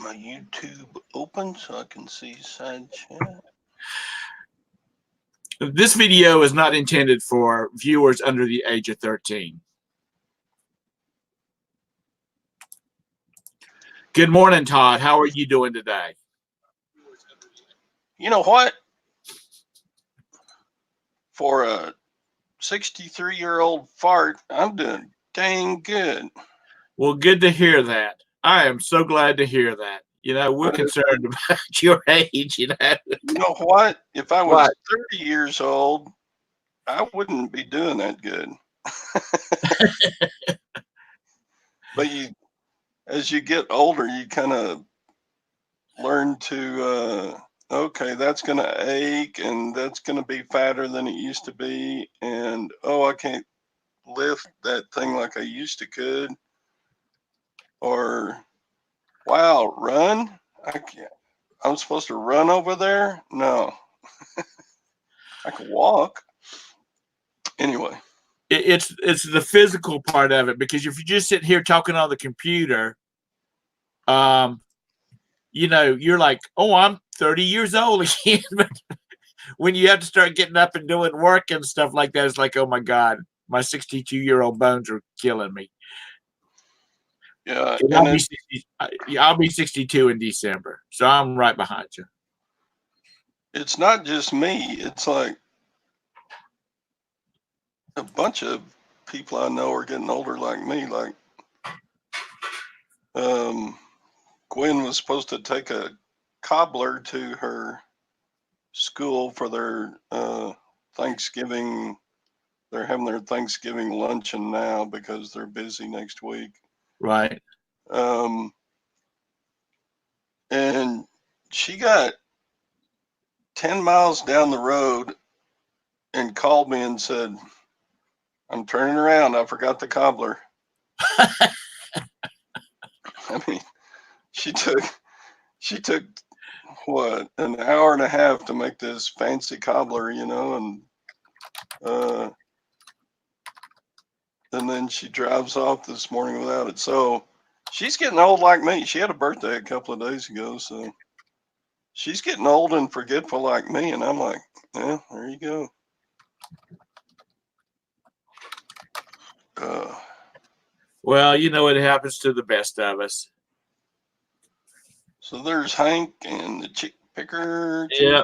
my YouTube open so I can see side chat. This video is not intended for viewers under the age of 13. Good morning, Todd. How are you doing today? You know what? For a 63-year-old fart, I'm doing dang good. Well, good to hear that. I am so glad to hear that. You know, we're concerned about your age, you know. You know what? If I was 30 years old, I wouldn't be doing that good. But as you get older, you kind of learn to, okay, that's going to ache and that's going to be fatter than it used to be. And, oh, I can't lift that thing like I used to could. Or, wow, run? I can't. I'm supposed to run over there? No. I can walk. Anyway. It's the physical part of it, because if you just sit here talking on the computer, you know, you're like, oh, I'm 30 years old again. But when you have to start getting up and doing work and stuff like that, it's like, oh my God, my 62-year-old bones are killing me. Yeah, I'll be 62 in December, so I'm right behind you. It's not just me. It's like a bunch of people I know are getting older like me. Like, Gwen was supposed to take a cobbler to her school for their Thanksgiving. They're having their Thanksgiving luncheon now because they're busy next week. Right. And she got 10 miles down the road and called me and said, I'm turning around. I forgot the cobbler. I mean, she took what, an hour and a half to make this fancy cobbler, you know, and then she drives off this morning without it. So she's getting old like me. She had a birthday a couple of days ago, so she's getting old and forgetful like me. And I'm like, yeah, there you go. Well, you know, it happens to the best of us. So there's Hank and the chick picker. Yeah.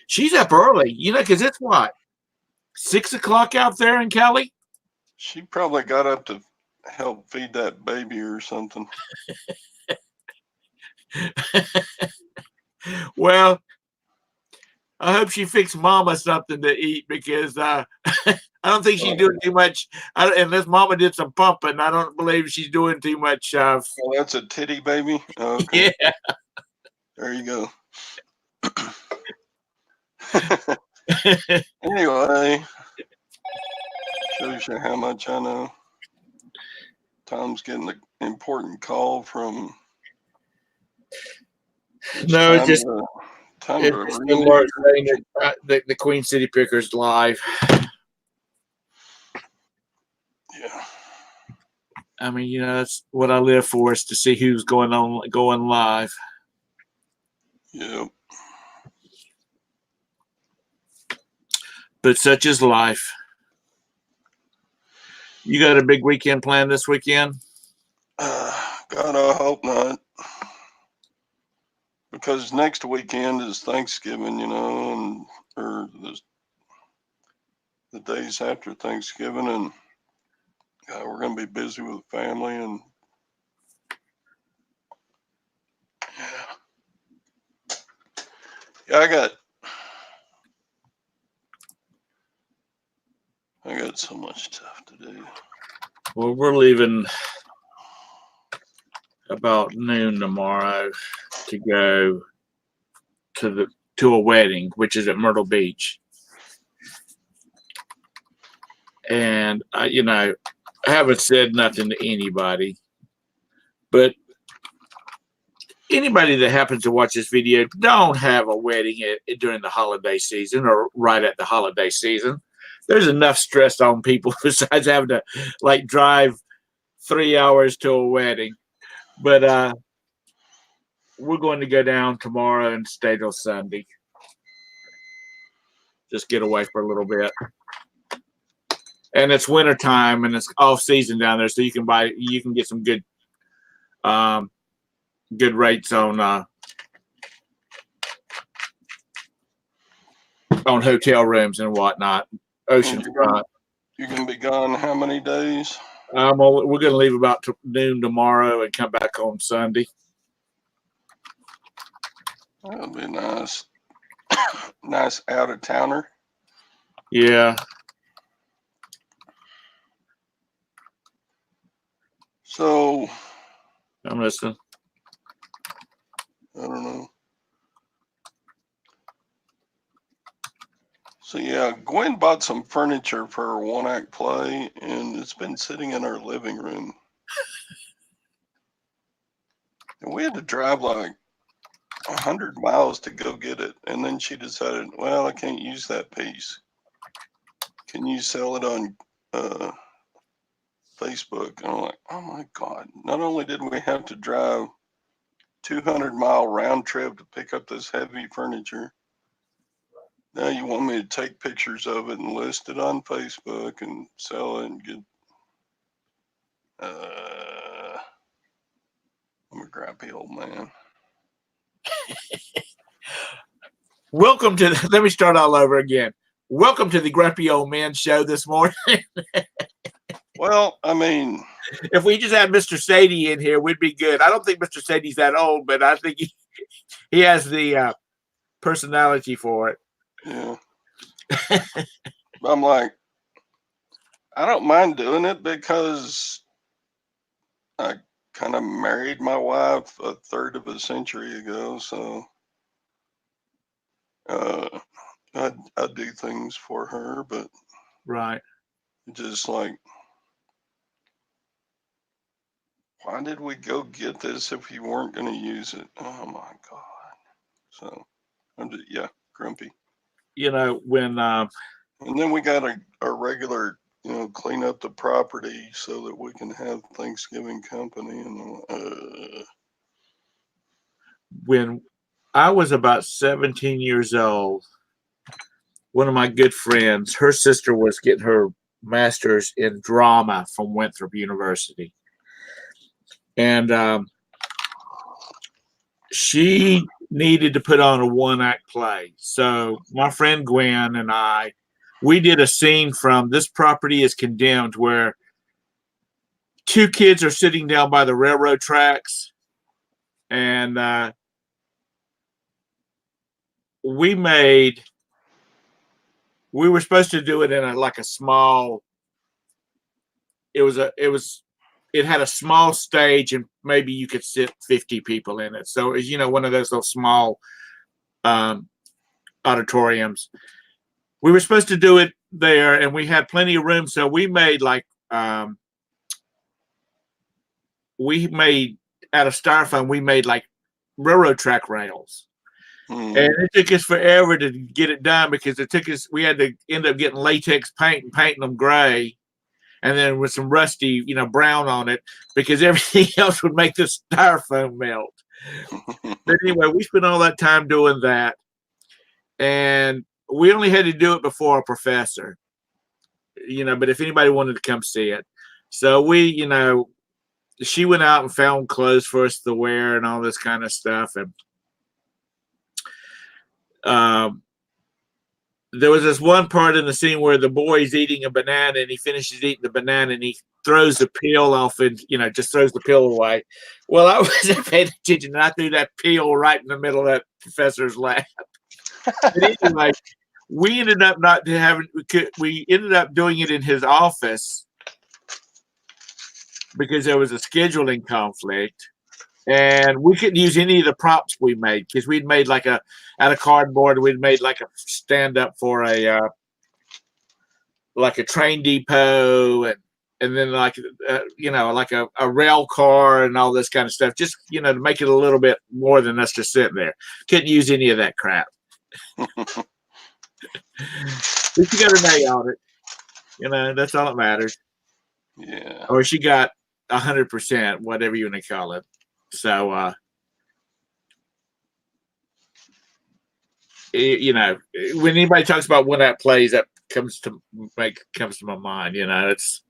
She's up early, you know, because it's what, 6 o'clock out there in Cali? She probably got up to help feed that baby or something. Well, I hope she fixed Mama something to eat, because I don't think she's doing too much. Unless Mama did some pumping, I don't believe she's doing too much. Oh, that's a titty baby? Okay. Yeah. There you go. Anyway, shows you how much I know. Tom's getting an important call from. No, it's just the Lord saying that the Queen City Pickers live. Yeah. I mean, you know, that's what I live for, is to see who's going live. Yep. But such is life. You got a big weekend planned this weekend? God, I hope not. Because next weekend is Thanksgiving, you know, or the days after Thanksgiving, and we're going to be busy with family, and yeah, I got so much stuff to do. Well, we're leaving about noon tomorrow to go to a wedding, which is at Myrtle Beach. And you know, I haven't said nothing to anybody, but anybody that happens to watch this video, don't have a wedding during the holiday season or right at the holiday season. There's enough stress on people besides having to like drive 3 hours to a wedding. But we're going to go down tomorrow and stay till Sunday. Just get away for a little bit. And it's winter time and it's off season down there, so you can get some good good rates on hotel rooms and whatnot. Oceanfront. You're gonna be gone how many days? We're gonna leave about noon tomorrow and come back on Sunday. That'll be nice. Nice out of towner. Yeah. So I'm listening. I don't know. So yeah, Gwen bought some furniture for her one-act play, and it's been sitting in our living room. And we had to drive like 100 miles to go get it, and then she decided, well, I can't use that piece. Can you sell it on Facebook? And I'm like, oh my God! Not only did we have to drive 200-mile round trip to pick up this heavy furniture, now you want me to take pictures of it and list it on Facebook and sell it and get. I'm a grumpy old man. Welcome to. Let me start all over again. Welcome to the Grumpy Old Man Show this morning. Well, I mean, if we just had Mr. Sadie in here, we'd be good. I don't think Mr. Sadie's that old, but I think he has the personality for it. Yeah. I'm like, I don't mind doing it because I kind of married my wife a third of a century ago, so I do things for her, but right, just like, why did we go get this if you weren't going to use it? Oh my God! So I'm just grumpy. When and then we got a regular, clean up the property so that we can have Thanksgiving company. And when I was about 17 years old, one of my good friends, her sister was getting her master's in drama from Winthrop University. And she needed to put on a one-act play. So my friend Gwen and we did a scene from This Property is Condemned, where two kids are sitting down by the railroad tracks, and we were supposed to do it in a small. It had a small stage, and maybe you could sit 50 people in it. So it's one of those little small auditoriums. We were supposed to do it there, and we had plenty of room. So we made out of styrofoam. We made like railroad track rails. And it took us forever to get it done because we had to end up getting latex paint and painting them gray, and then with some rusty, brown on it, because everything else would make the styrofoam melt. But anyway, we spent all that time doing that, and we only had to do it before a professor, but if anybody wanted to come see it. So she went out and found clothes for us to wear and all this kind of stuff. And there was this one part in the scene where the boy's eating a banana, and he finishes eating the banana and he throws the peel off and, just throws the peel away. Well, I wasn't paying attention, and I threw that peel right in the middle of that professor's lap. But anyway, we ended up we ended up doing it in his office because there was a scheduling conflict. And we couldn't use any of the props we made because we'd made out of cardboard. We'd made a stand up for a train depot, and then a rail car and all this kind of stuff. Just to make it a little bit more than us just sitting there. Couldn't use any of that crap. But you got an A on it. That's all that matters. Yeah. Or she got 100%, whatever you want to call it. So, you know, when anybody talks about when that plays, that comes to my mind. You know, it's.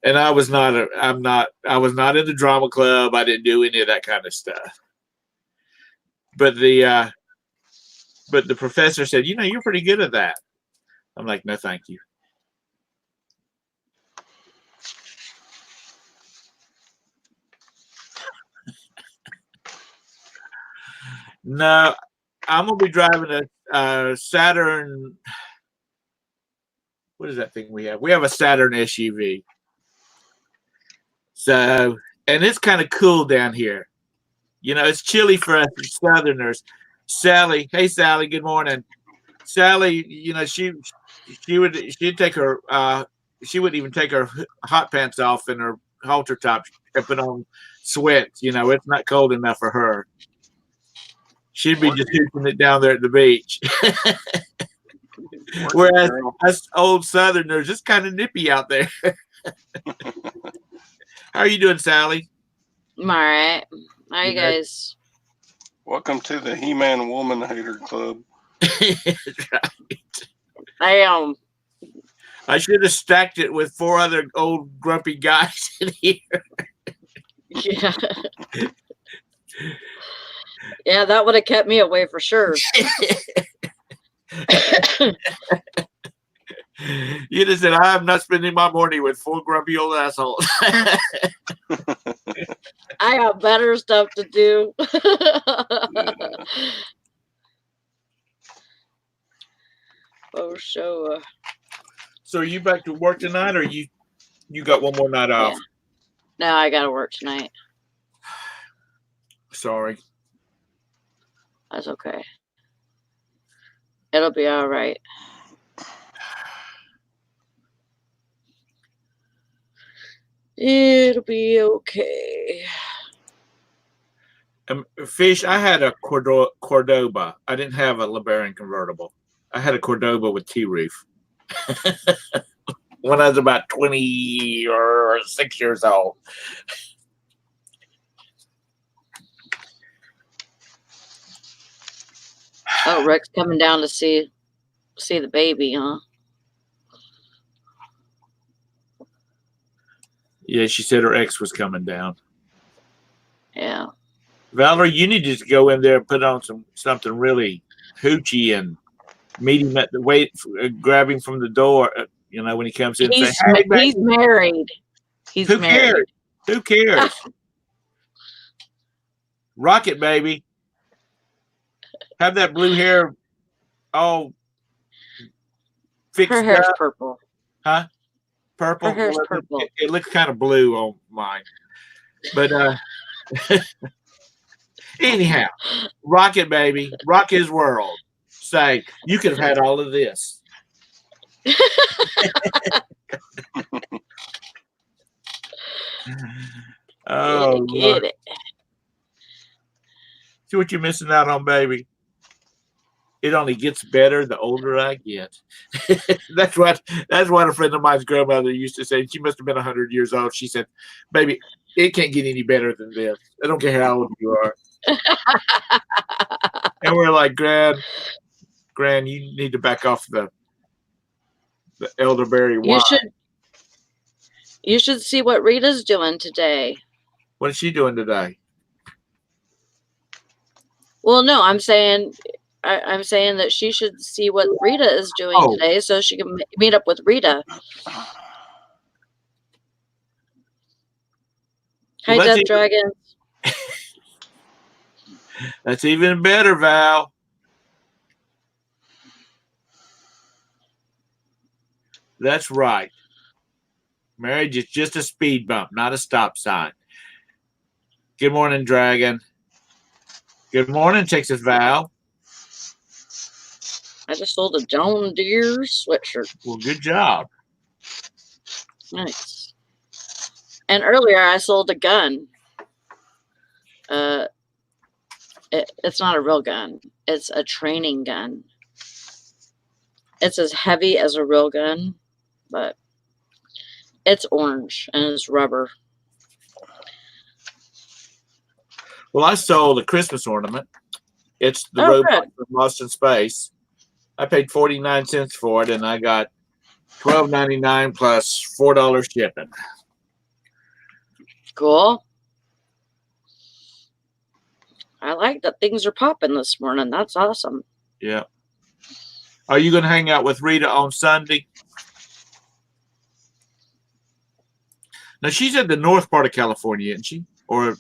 And I was not in the drama club. I didn't do any of that kind of stuff. But the professor said, you know, you're pretty good at that. I'm like, no, thank you. No, I'm gonna be driving a Saturn. What is that thing we have? We have a Saturn SUV. So, and it's kind of cool down here. You know, it's chilly for us Southerners. Sally, hey Sally, good morning. Sally, you know, she'd take her she wouldn't even take her hot pants off and her halter top and put on sweats. You know, it's not cold enough for her. She'd be just hooping it down there at the beach. Whereas us old Southerners, it's kind of nippy out there. How are you doing, Sally? I'm all right. How are you guys? Welcome to the He-Man Woman Hater Club. Right. I should have stacked it with 4 other old grumpy guys in here. Yeah. Yeah, that would have kept me away for sure. You just said, I'm not spending my morning with 4 grumpy old assholes. I got better stuff to do. Oh, sure. So are you back to work tonight, or you got one more night off? Yeah. No, I got to work tonight. Sorry. That's okay. It'll be all right. It'll be okay. Fish, I had a Cordoba. I didn't have a LeBaron convertible. I had a Cordoba with T-roof. When I was about 26 years old. Oh, Rick's coming down to see the baby, huh? Yeah, she said her ex was coming down. Yeah. Valerie, you need to go in there and put on something really hoochie and meet him at the grab him from the door. You know, when he comes in, He's, say, "Hey, he's married. He's who married. cares? Who cares? Rock it, baby. Have that blue hair all fixed Her hair's up. purple. Huh? Purple. Her hair's purple. It looks kind of blue on mine, but anyhow, rock it, baby. Rock his world. Say, you could have had all of this. Oh, get it. See what you're missing out on, baby. It only gets better the older I get. That's what a friend of mine's grandmother used to say. She must have been 100 years old. She said, "Baby, it can't get any better than this. I don't care how old you are." And we're like, Gran, you need to back off the elderberry wine. You should see what Rita's doing today. What is she doing today? Well, no, I'm saying that she should see what Rita is doing today, so she can meet up with Rita. Hi, Death Dragon. That's even better, Val. That's right. Marriage is just a speed bump, not a stop sign. Good morning, Dragon. Good morning, Texas Val. I just sold a John Deere sweatshirt. Well, good job. Nice. And earlier I sold a gun. It's not a real gun. It's a training gun. It's as heavy as a real gun, but it's orange and it's rubber. Well, I sold a Christmas ornament. It's the Oh, robot good. from Lost in Space. I paid 49 cents for it, and I got $12.99 plus $4 shipping. Cool. I like that things are popping this morning. That's awesome. Yeah. Are you going to hang out with Rita on Sunday? Now, she's in the north part of California, isn't she? Or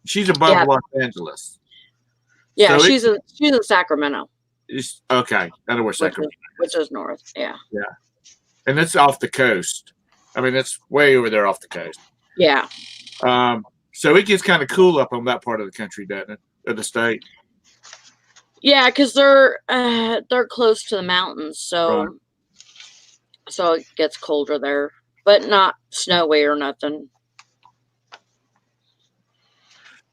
she's above Yeah. Los Angeles. Yeah, So she's in Sacramento, it's okay. I know where Sacramento which is north. Yeah. Yeah. And it's off the coast. I mean, it's way over there off the coast. Yeah. So it gets kind of cool up on that part of the country, doesn't it? Of the state. Yeah, because they're close to the mountains, so Right. so it gets colder there, but not snowy or nothing.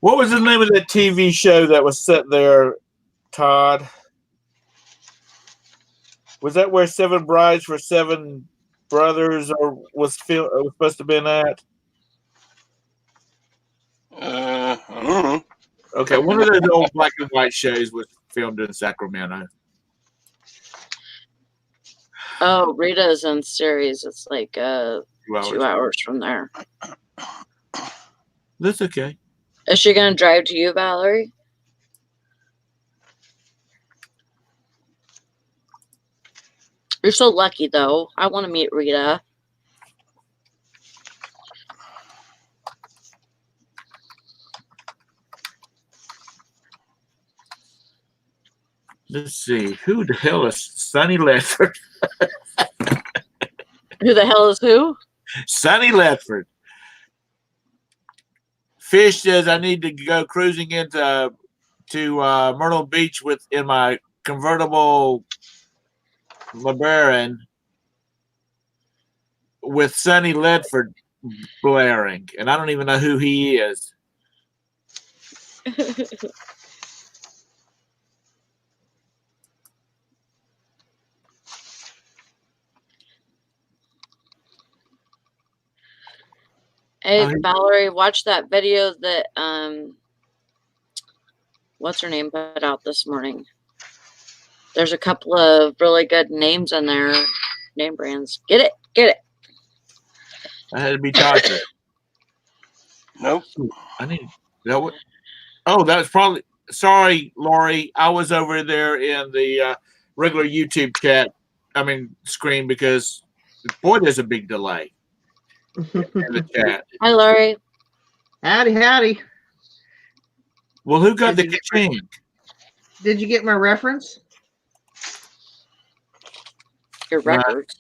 What was the name of that TV show that was set there, Todd? Was that where Seven Brides for Seven Brothers was supposed to have been at? I don't know. Okay, one of those old black and white shows was filmed in Sacramento. Oh, Rita's in series. It's like 2 2 hours. hours from there. That's okay. Is she gonna drive to you, Valerie? You're so lucky, though. I want to meet Rita. Let's see. Who the hell is Sonny Ledford? Who the hell is who? Sonny Ledford. Fish says I need to go cruising into Myrtle Beach in my convertible LeBaron with Sonny Ledford blaring, and I don't even know who he is. Hey, Valerie, watch that video that what's her name put out this morning. There's a couple of really good names in there, name brands. Get it. I had to be talking. Nope. I need that. Oh, that was probably. Sorry, Laurie. I was over there in the regular YouTube screen because boy, there's a big delay in the chat. Hi, Laurie. Howdy. Well, who got the ka-ching? Did you get my reference? Your records.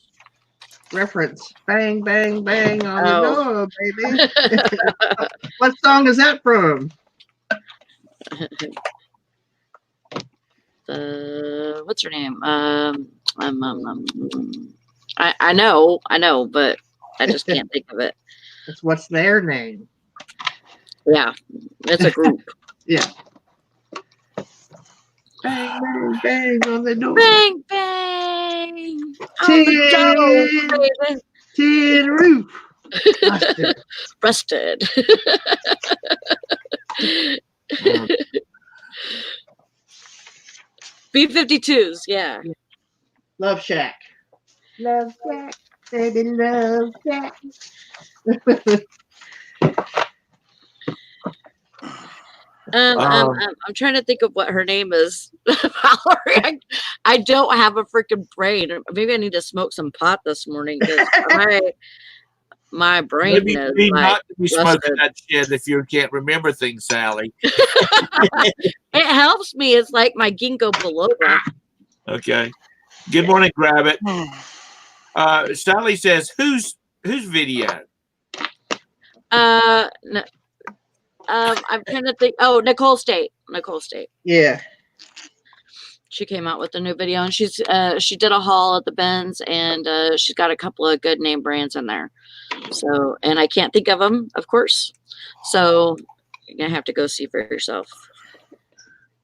Reference. Bang, bang, bang on the door, baby. What song is that from? What's her name? I know, but I just can't think of it. It's What's Their Name? Yeah, it's a group. Yeah. Bang, bang, bang on the door. Bang, bang. On the door, baby. Tin roof. Rusted. B-52s, yeah. Love Shack. Love Shack. Baby, Love Shack. I'm trying to think of what her name is. Valerie, I don't have a freaking brain. Maybe I need to smoke some pot this morning because my brain Maybe is you need like not to be smoking rusted. that shit if you can't remember things, Sally. It helps me. It's like my ginkgo biloba. Okay. Good morning, Grab It. Stanley says, whose video? I'm trying to think. Oh, Nicole State. Yeah. She came out with a new video, and she did a haul at the Benz, and she's got a couple of good name brands in there. So, and I can't think of them, of course. So you're gonna have to go see for yourself.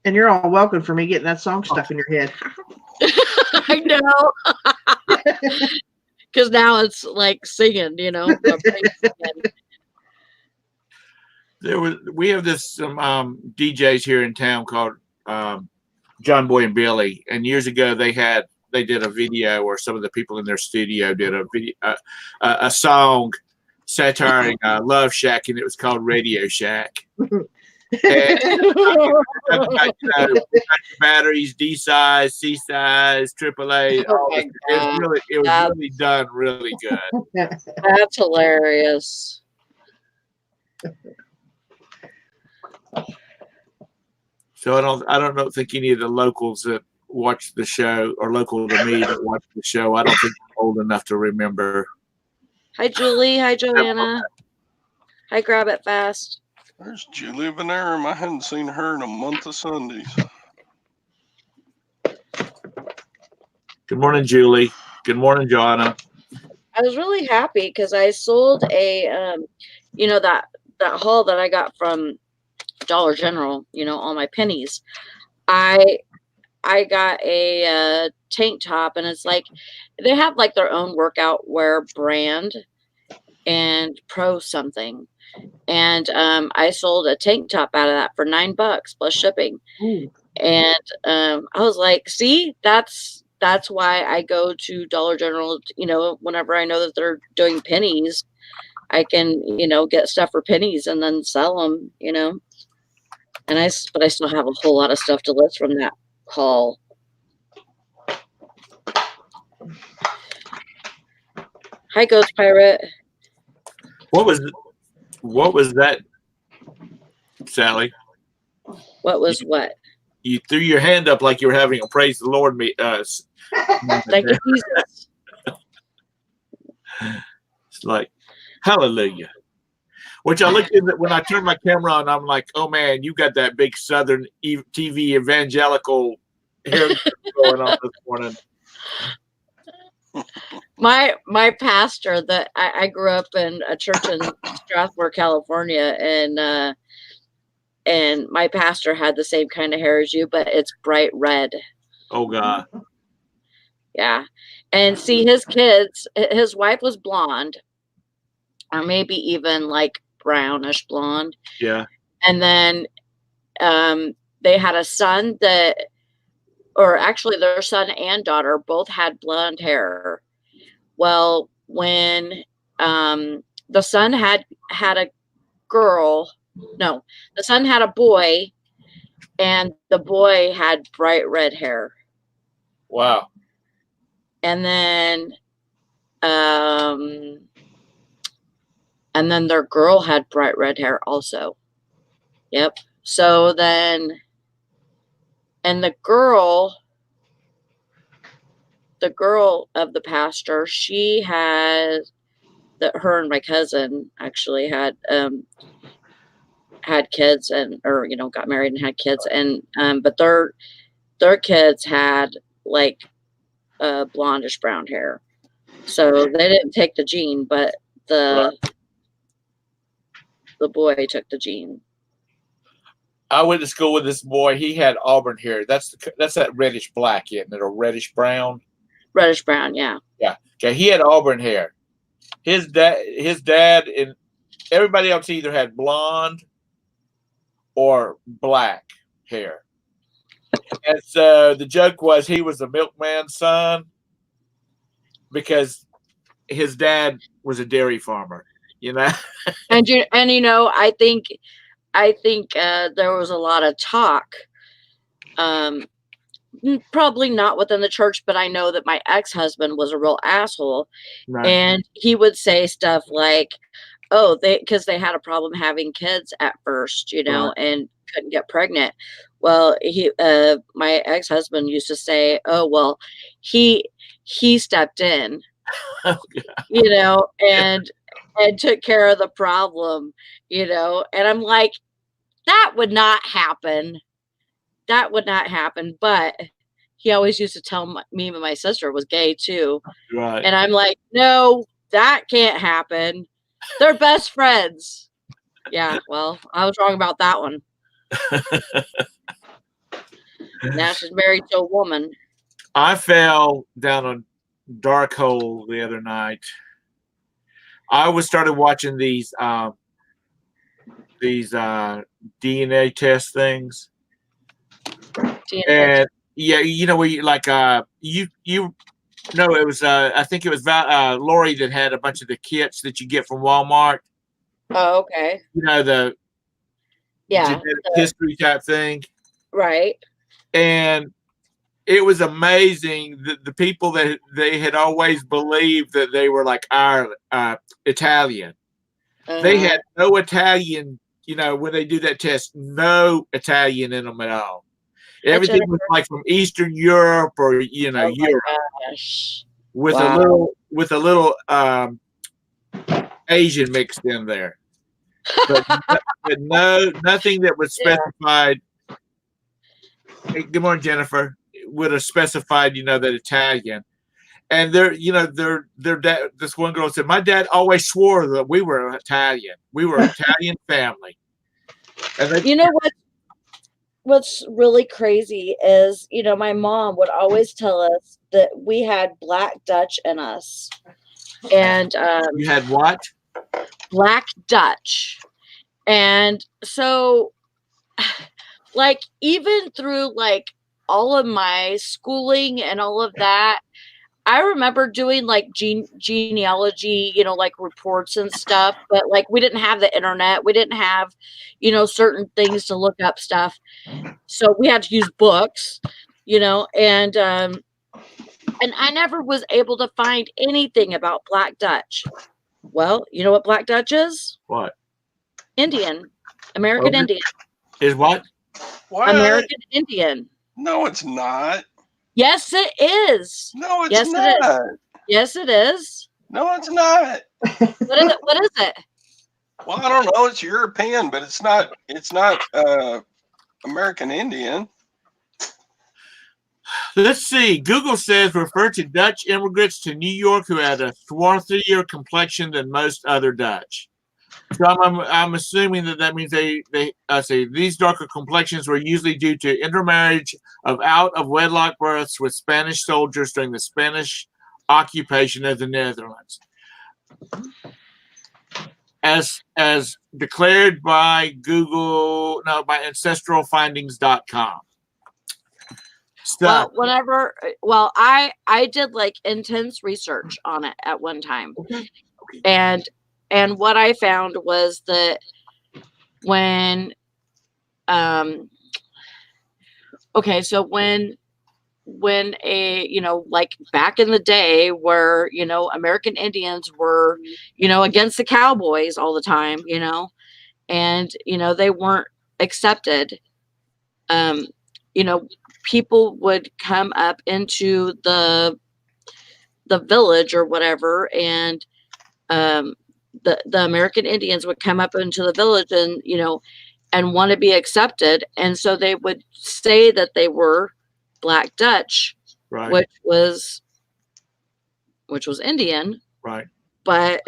And you're all welcome for me getting that song stuck in your head. I know. Because now it's like singing, my brain's singing. We have this some DJs here in town called John Boy and Billy, and years ago they did a video, or some of the people in their studio did a video, a song satiring Love Shack, and it was called Radio Shack. And, about, batteries, D size, C size, AAA. Oh my it was really done really good. That's hilarious. So I don't think any of the locals that watch the show, or local to me that watch the show, I don't think they're old enough to remember. Hi, Julie. Hi, Johanna. Hi, Grab It Fast. There's Julie Venerum. I hadn't seen her in a month of Sundays. Good morning, Julie. Good morning, Johanna. I was really happy because I sold a, that haul that I got from Dollar General, all my pennies. I got a tank top, and it's like they have like their own workout wear brand and pro something. And I sold a tank top out of that for $9 plus shipping. Ooh. And I was like, see, that's why I go to Dollar General, whenever I know that they're doing pennies, I can, get stuff for pennies and then sell them, but I still have a whole lot of stuff to list from that haul. Hi, Ghost Pirate. What was that, Sally? What was what? You threw your hand up like you were having a praise the Lord Thank you, Jesus. It's like, hallelujah. Which I looked at it when I turned my camera on, I'm like, oh man, you got that big Southern TV evangelical hair going on this morning. My pastor, that I grew up in a church in Strasbourg, California, and my pastor had the same kind of hair as you, but it's bright red. Oh God. Yeah. And see, his kids, his wife was blonde, or maybe even like brownish blonde. Yeah. And then they had a son or actually their son and daughter both had blonde hair. Well, when the son had a girl, no, the son had a boy, and the boy had bright red hair. Wow. And then their girl had bright red hair also. Yep. So then, and the girl of the pastor, she had her and my cousin actually had kids, or got married and had kids, and but their kids had like blondish brown hair. So they didn't take the gene, but the boy took the gene. I went to school with this boy. He had auburn hair. That's that reddish black, isn't it? Or reddish brown? Reddish brown, yeah. Yeah. Okay. He had auburn hair. His dad, and everybody else either had blonde or black hair. And so the joke was he was the milkman's son because his dad was a dairy farmer, And I think there was a lot of talk, probably not within the church, but I know that my ex-husband was a real asshole. Right. And he would say stuff like, oh, because they had a problem having kids at first, right. And couldn't get pregnant. Well, my ex-husband used to say, oh, well, he stepped in, and took care of the problem, and I'm like, that would not happen. That would not happen. But he always used to tell me and my sister was gay too. Right. And I'm like, no, that can't happen. They're best friends. Yeah, well, I was wrong about that one. Now she's married to a woman. I fell down a dark hole the other night. I started watching these these DNA test things. DNA. And yeah, you know, we like you no, it was I think it was Laurie that had a bunch of the kits that you get from Walmart. Oh, okay. You know, the Yeah. genetic history type thing. Right. And it was amazing that the people that they had always believed that they were like Italian. They had no Italian, you know, when they do that test, no Italian in them at all. Everything was like from Eastern Europe or, you know, Europe. Gosh. With a little Asian mixed in there. But nothing that was specified. Hey, good morning, Jennifer. Would have specified, you know, that Italian. And their dad, this one girl said, my dad always swore that we were Italian. We were an Italian family. And you know what's really crazy is, you know, my mom would always tell us that we had Black Dutch in us. And you had what? Black Dutch. And so like even through like all of my schooling and all of that, I remember doing like genealogy, you know, like reports and stuff, but like we didn't have the internet. We didn't have, you know, certain things to look up stuff. So we had to use books, you know, and I never was able to find anything about Black Dutch. Well, you know what Black Dutch is? What? Indian. American Indian. Is what? What? American Indian. No, it's not. Yes, it is. No, it's yes, not. It is. Yes, it is. No, it's not. What is it? Well, I don't know. It's European, but it's not. It's not American Indian. Let's see. Google says refer to Dutch immigrants to New York who had a swarthier complexion than most other Dutch. So I'm assuming that means they say these darker complexions were usually due to intermarriage of out of wedlock births with Spanish soldiers during the Spanish occupation of the Netherlands, as declared by by ancestralfindings.com. Well, I did like intense research on it at one time. Okay. And what I found was that when a, you know, like back in the day where, you know, American Indians were, you know, against the cowboys all the time, you know, and, you know, they weren't accepted, you know, people would come up into the village or whatever, and the American Indians would come up into the village and, you know, and want to be accepted. And so they would say that they were Black Dutch, right, which was Indian. Right. But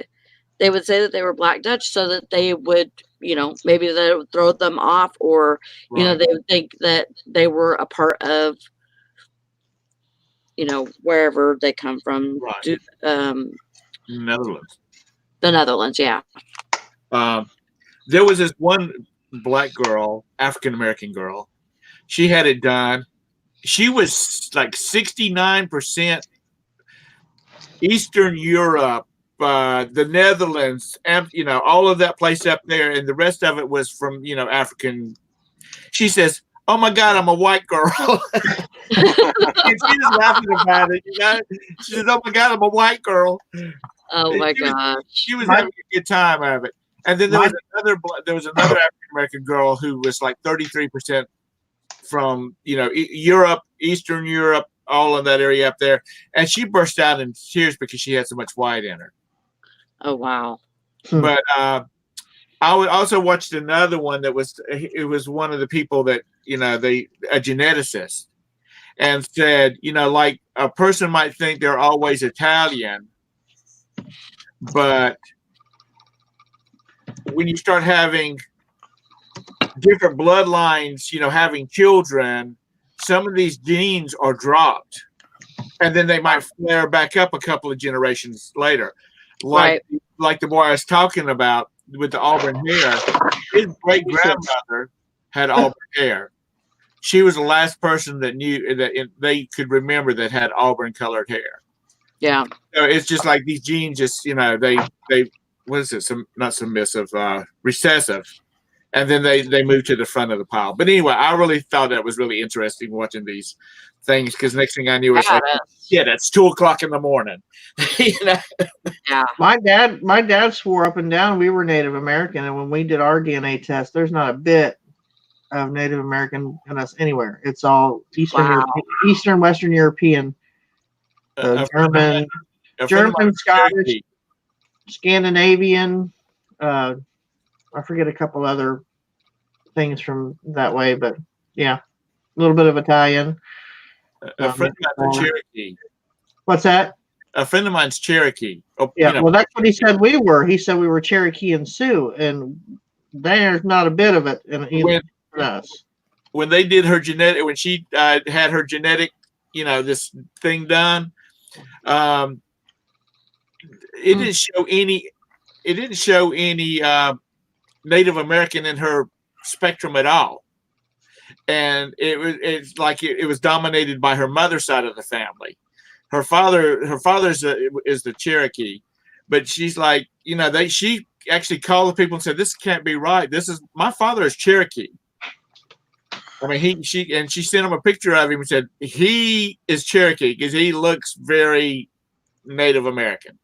they would say that they were Black Dutch so that they would, you know, maybe they would throw them off, or, you know, they would think that they were a part of, you know, wherever they come from. Right. Netherlands. The Netherlands, yeah. There was this one black girl, African American girl. She had it done. She was like 69% Eastern Europe, the Netherlands, and, you know, all of that place up there, and the rest of it was from, you know, African. She says, "Oh my God, I'm a white girl." And she was laughing about it, you know. She says, "Oh my God, I'm a white girl." Oh my gosh. She was having a good time of it. And then there was another African American girl who was like 33% from, you know, Europe, Eastern Europe, all in that area up there. And she burst out in tears because she had so much white in her. Oh, wow. But I also watched another one that was one of the people that, you know, a geneticist, and said, you know, like a person might think they're always Italian, but when you start having different bloodlines, you know, having children, some of these genes are dropped, and then they might flare back up a couple of generations later. Like the boy I was talking about, with the auburn hair. His great grandmother had auburn hair. She was the last person that knew that they could remember that had auburn colored hair. Yeah. So it's just like these genes, just they what is it? Not submissive, recessive, and then they move to the front of the pile. But anyway, I really thought that was really interesting watching these things because next thing I knew, it's like, yeah, it's 2:00 in the morning. Yeah. My dad swore up and down we were Native American, and when we did our DNA test, there's not a bit of Native American in us anywhere. It's all Eastern Western European, German, Scottish, Scandinavian. I forget a couple other things from that way, but yeah, a little bit of Italian. A friend of mine's Cherokee. What's that? A friend of mine's Cherokee. Oh, yeah, well, that's what he said we were. He said we were Cherokee and Sioux, and there's not a bit of it in us. When they did her genetic, when she had her genetic, this thing done, it didn't show any. It didn't show any Native American in her spectrum at all, and it's like it was dominated by her mother's side of the family. Her father's is the Cherokee, but she's like, she actually called the people and said, "This can't be right. My father is Cherokee." I mean, she sent him a picture of him and said he is Cherokee because he looks very Native American.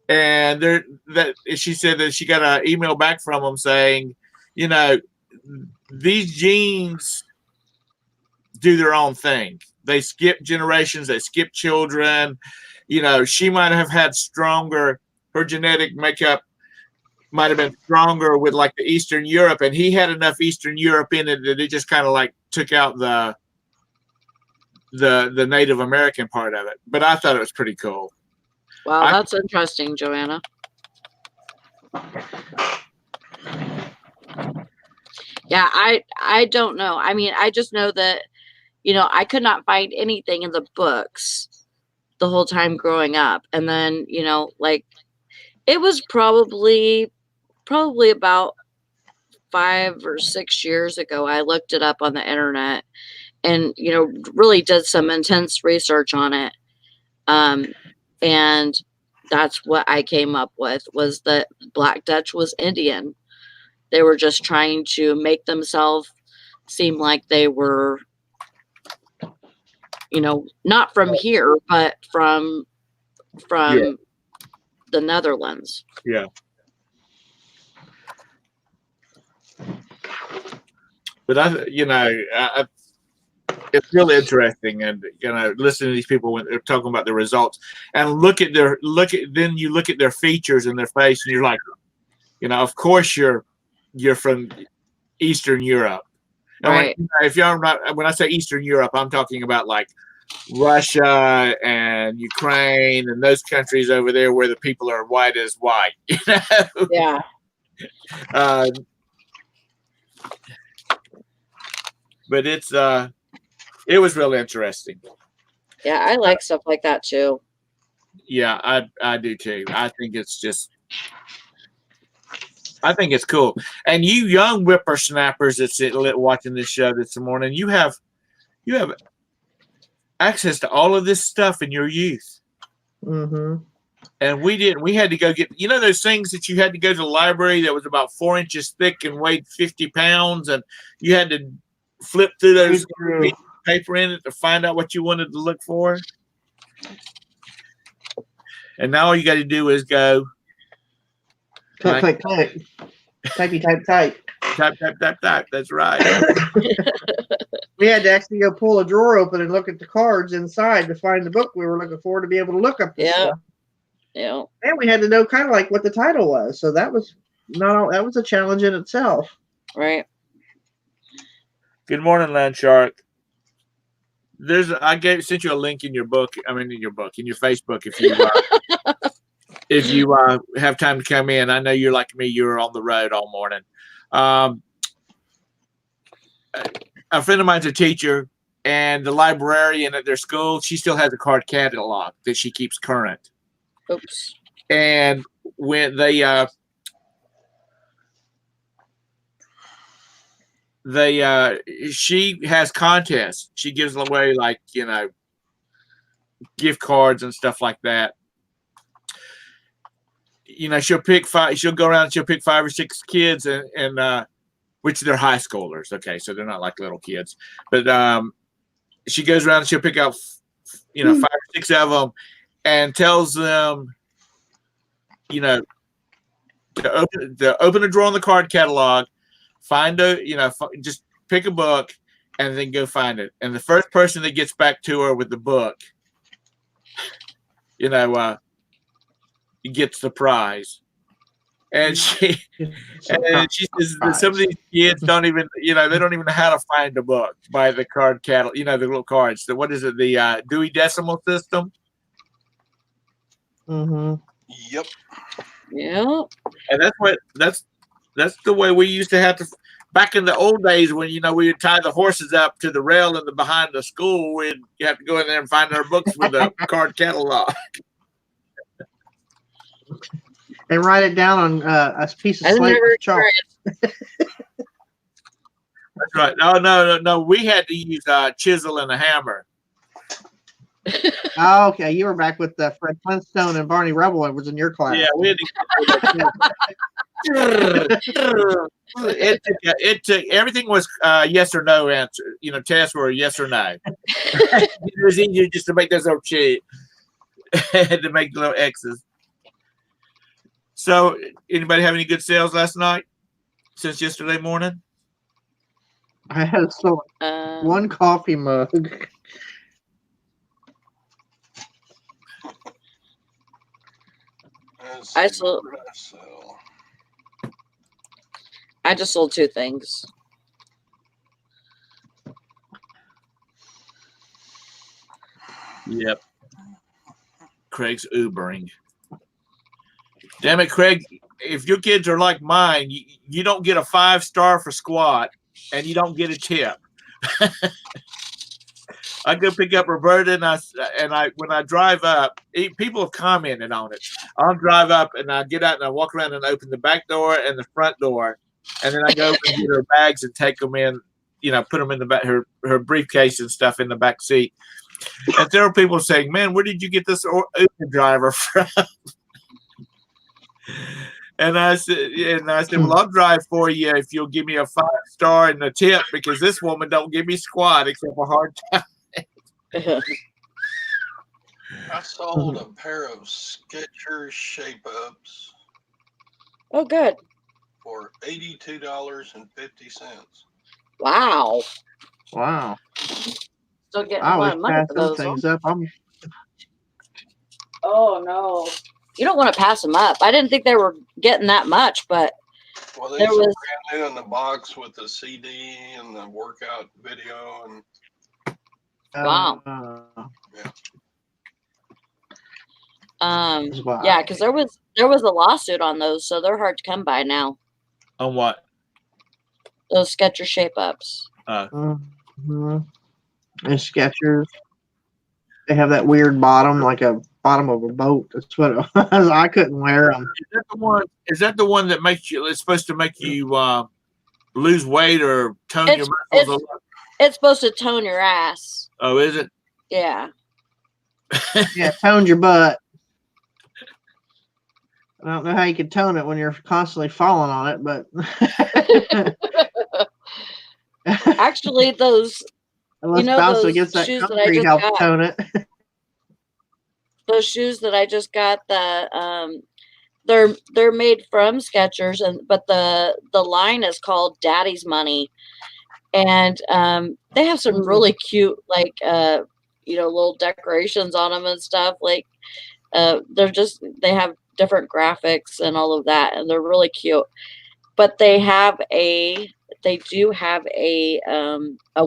And she said that she got an email back from him saying, these genes do their own thing. They skip generations, they skip children. She might have had her genetic makeup might have been stronger with like the Eastern Europe, and he had enough Eastern Europe in it that it just kind of like took out the Native American part of it. But I thought it was pretty cool. Wow, that's interesting, Johanna. Yeah, I don't know. I mean, I just know that, I could not find anything in the books the whole time growing up. And then, it was probably about 5 or 6 years ago, I looked it up on the internet and, really did some intense research on it. And that's what I came up with, was that Black Dutch was Indian. They were just trying to make themselves seem like they were, not from here, but from the Netherlands. Yeah. But it's really interesting, and listen to these people when they're talking about the results, and then you look at their features and their face, and you're like, of course you're from Eastern Europe. Right. And when I say Eastern Europe, I'm talking about like Russia and Ukraine and those countries over there where the people are white as white. Yeah. But it was really interesting. Yeah, I like stuff like that too. Yeah, I do too. I think it's cool. And you young whippersnappers that's watching this show this morning, you have access to all of this stuff in your youth. Mm-hmm. And we didn't. We had to go get, those things that you had to go to the library that was about 4 inches thick and weighed 50 pounds, and you had to flip through those pieces of paper in it to find out what you wanted to look for. And now all you got to do is go click. Type. Type. That's right. We had to actually go pull a drawer open and look at the cards inside to find the book we were looking for to be able to look up this stuff. Yeah. And we had to know kind of like what the title was. So that was a challenge in itself. Right. Good morning, Land Shark. Sent you a link in your book. I mean, in your Facebook. If you have time to come in, I know you're like me. You're on the road all morning. A friend of mine's a teacher, and the librarian at their school, she still has a card catalog that she keeps current. Oops. And when they she has contests. She gives away like gift cards and stuff like that. She'll pick five. She'll go around and she'll pick 5 or 6 kids, and which they're high schoolers. Okay, so they're not like little kids, but she goes around and she'll pick out 5 or 6 of them, and tells them, to open a drawer in the card catalog, find just pick a book, and then go find it. And the first person that gets back to her with the book, gets the prize. And she says that some of these kids don't even, they don't even know how to find a book by the card catalog, the little cards. So what is it? The Dewey Decimal System. Mm-hmm. Yep. Yeah. And that's the way we used to have to. Back in the old days when we would tie the horses up to the rail in the behind the school, you have to go in there and find our books with a card catalog. And write it down on a piece of I slate never with chalk. That's right. No. We had to use a chisel and a hammer. Oh, okay. You were back with Fred Flintstone and Barney Rubble. It was in your class. Yeah, we had to. It took everything was yes or no answer. Tests were yes or no. It was easier just to make those little shit to make the little X's. So, anybody have any good sales last night since yesterday morning? I had sold one coffee mug. I just sold 2 things. Yep. Craig's Ubering. Damn it, Craig. If your kids are like mine, you don't get a 5-star for squat and you don't get a tip. I go pick up Roberta and I when I drive up, people have commented on it. I'll drive up and I get out and I walk around and open the back door and the front door, and then I go and get her bags and take them in, put them in the back, her briefcase and stuff in the back seat. And there are people saying, "Man, where did you get this Uber driver from?" And I said, well, I'll drive for you if you'll give me a 5-star and a tip, because this woman don't give me squat except for hard time. I sold a pair of Skechers shape-ups. Oh, good. For $82.50. Wow. Wow. Still getting I a lot always of money pass for those those. things up. Oh, no. You don't want to pass them up. I didn't think they were getting that much, but well, there was brand new in the box with the CD and the workout video and. Wow. Yeah. Wow. Yeah, because there was a lawsuit on those, so they're hard to come by now. On what? Those Skechers shape-ups. Mm-hmm. And Skechers. They have that weird bottom, like a bottom of a boat. That's what it was. I couldn't wear them. Is that the one that makes you? It's supposed to make you lose weight or tone your muscles. It's supposed to tone your ass. Oh, is it? Yeah. Yeah, toned your butt. I don't know how you can tone it when you're constantly falling on it, but actually, those bouncing against that shoes concrete help tone it. Those shoes that I just got, they're made from Skechers, but the line is called Daddy's Money, and they have some really cute little decorations on them and stuff. Like they have different graphics and all of that, and they're really cute. But they do have a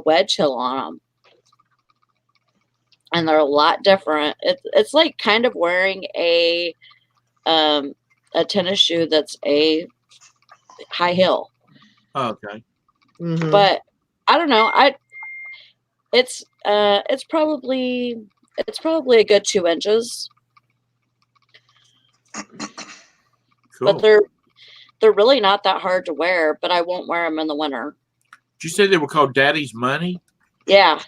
wedge heel on them, and they're a lot different. It's like kind of wearing a tennis shoe that's a high heel. Oh, okay. Mm-hmm. But I don't know. It's probably a good 2 inches. Cool. But they're really not that hard to wear, but I won't wear them in the winter. Did you say they were called Daddy's Money? Yeah.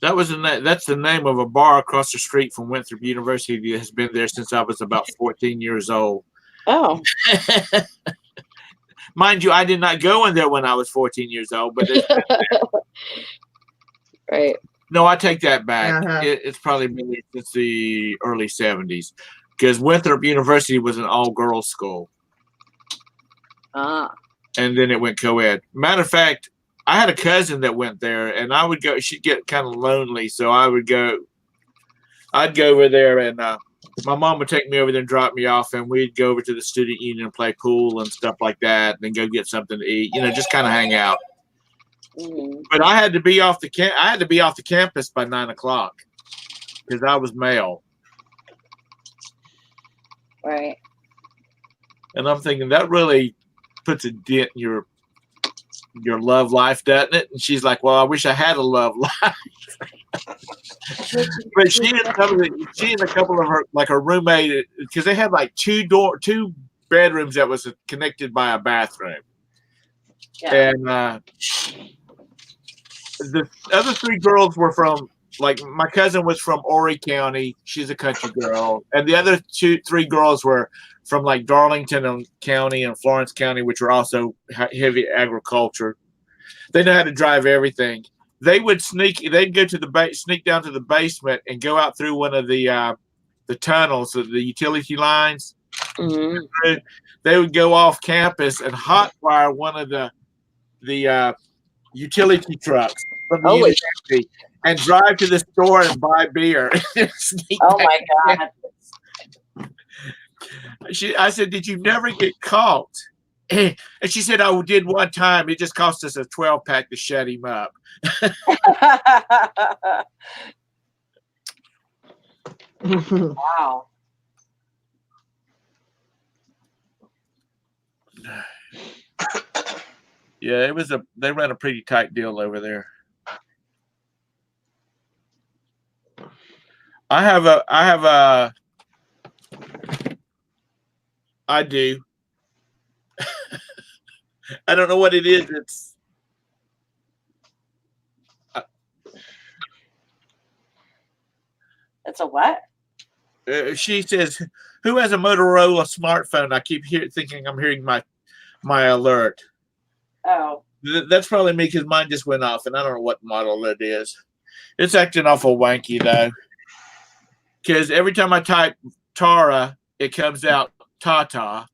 That was that's the name of a bar across the street from Winthrop University that has been there since I was about 14 years old. Oh. Mind you, I did not go in there when I was 14 years old, but it's been there. Right. No, I take that back. Uh-huh. It's probably been there since the early 70s because Winthrop University was an all-girls school. Ah. And then it went co-ed. Matter of fact, I had a cousin that went there, and I would go. She'd get kind of lonely, so I'd go over there, and my mom would take me over there and drop me off, and we'd go over to the student union and play pool and stuff like that, and then go get something to eat. Just kind of hang out. Mm-hmm. But I had to be off the campus by 9:00 because I was male. Right. And I'm thinking that really puts a dent in your love life, doesn't it? And she's like, "Well, I wish I had a love life." But she and a couple of her roommate, because they had like two bedrooms that was connected by a bathroom. Yeah. And the other three girls were from, like, my cousin was from Horry County. She's a country girl. And the other three girls were from like Darlington County and Florence County, which are also heavy agriculture. They know how to drive everything. They'd go to sneak down to the basement and go out through one of the tunnels, the utility lines. Mm-hmm. They would go off campus and hotwire one of the utility trucks from the university and drive to the store and buy beer. Oh my God. I said, "Did you never get caught?" And she said, "I did one time. It just cost us a 12-pack to shut him up." Wow. Yeah, they ran a pretty tight deal over there. I do. I don't know what it is. It's a what? She says, "Who has a Motorola smartphone?" I keep thinking I'm hearing my alert. Oh. That's probably me because mine just went off, and I don't know what model it is. It's acting awful wanky though, because every time I type Tara, it comes out Tata,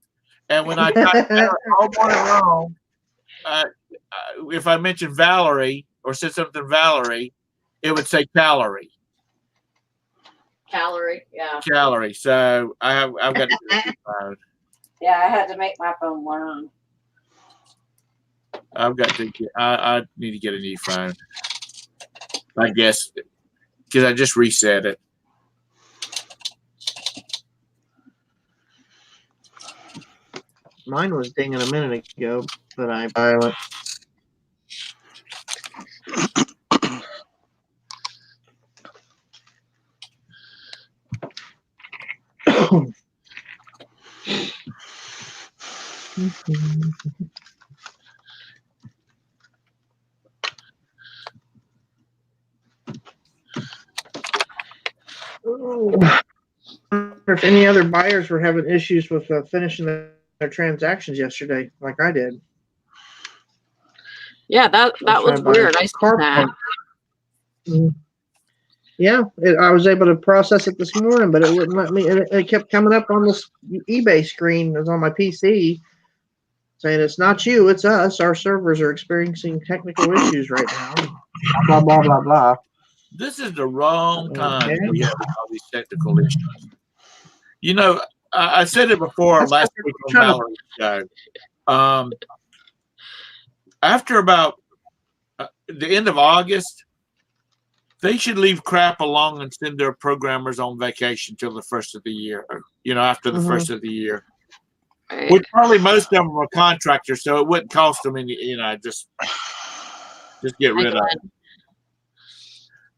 and when I type all morning long, if I mention Valerie or said something Valerie, it would say calorie. Calorie, yeah. Calorie. So I've got to get a new phone. Yeah, I had to make my phone learn. I need to get a new phone, I guess, because I just reset it. Mine was dinging a minute ago, but I violent. If any other buyers were having issues with finishing their transactions yesterday, like I did. Yeah, that was weird. I saw that. Yeah, I was able to process it this morning, but it wouldn't let me. It kept coming up on this eBay screen. It was on my PC, saying it's not you, it's us. Our servers are experiencing technical issues right now. Blah blah blah blah. This is the wrong time we have all these technical issues. You know, I said it before last week on Valerie's show. After about the end of August, they should leave crap alone and send their programmers on vacation till the first of the year. After the first of the year. Which probably most of them are contractors, so it wouldn't cost them any. Just get rid of it.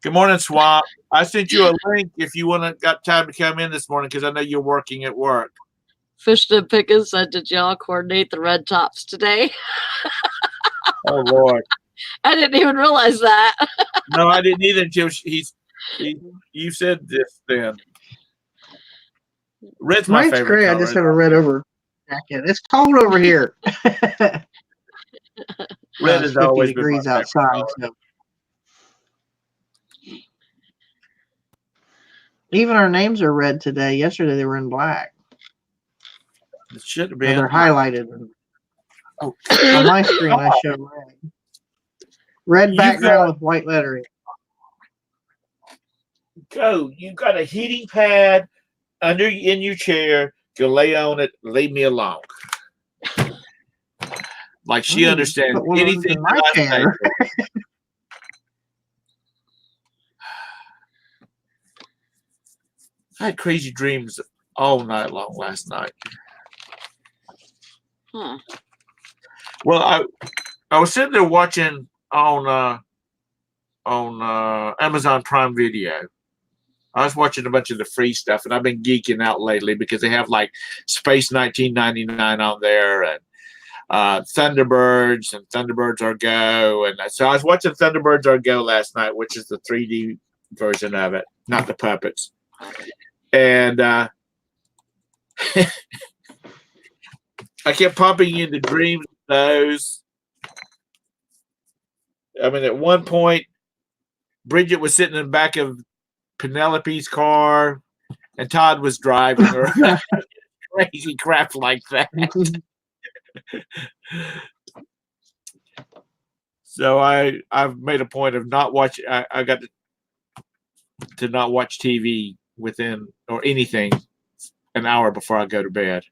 Good morning, Swamp. I sent you a link if you got time to come in this morning because I know you're working at work. Fish and Pickens said, "Did y'all coordinate the red tops today?" Oh Lord. I didn't even realize that. No, I didn't either until you said this then. Red's my Mine's favorite gray. I color. just have a red over jacket. It's cold over here. Red It's has 50 always been my degrees favorite outside. color. So. Even our names are red today. Yesterday they were in black. It should have No, been. they're highlighted. Oh. On my screen, I show red. Red You background with white lettering. You got a heating pad in your chair. You lay on it. Leave me alone. Like she understands put one of those anything in my that I chair. say. I had crazy dreams all night long last night. Huh. Well, I was sitting there watching on Amazon Prime Video. I was watching a bunch of the free stuff, and I've been geeking out lately because they have like Space 1999 on there, and Thunderbirds and Thunderbirds Are Go, and so I was watching Thunderbirds Are Go last night, which is the 3D version of it, not the puppets. And I kept popping into dreams of those. I mean, at one point, Bridget was sitting in the back of Penelope's car, and Todd was driving her. Crazy crap like that. So I've made a point of not watching. I got to not watch TV within or anything an hour before I go to bed.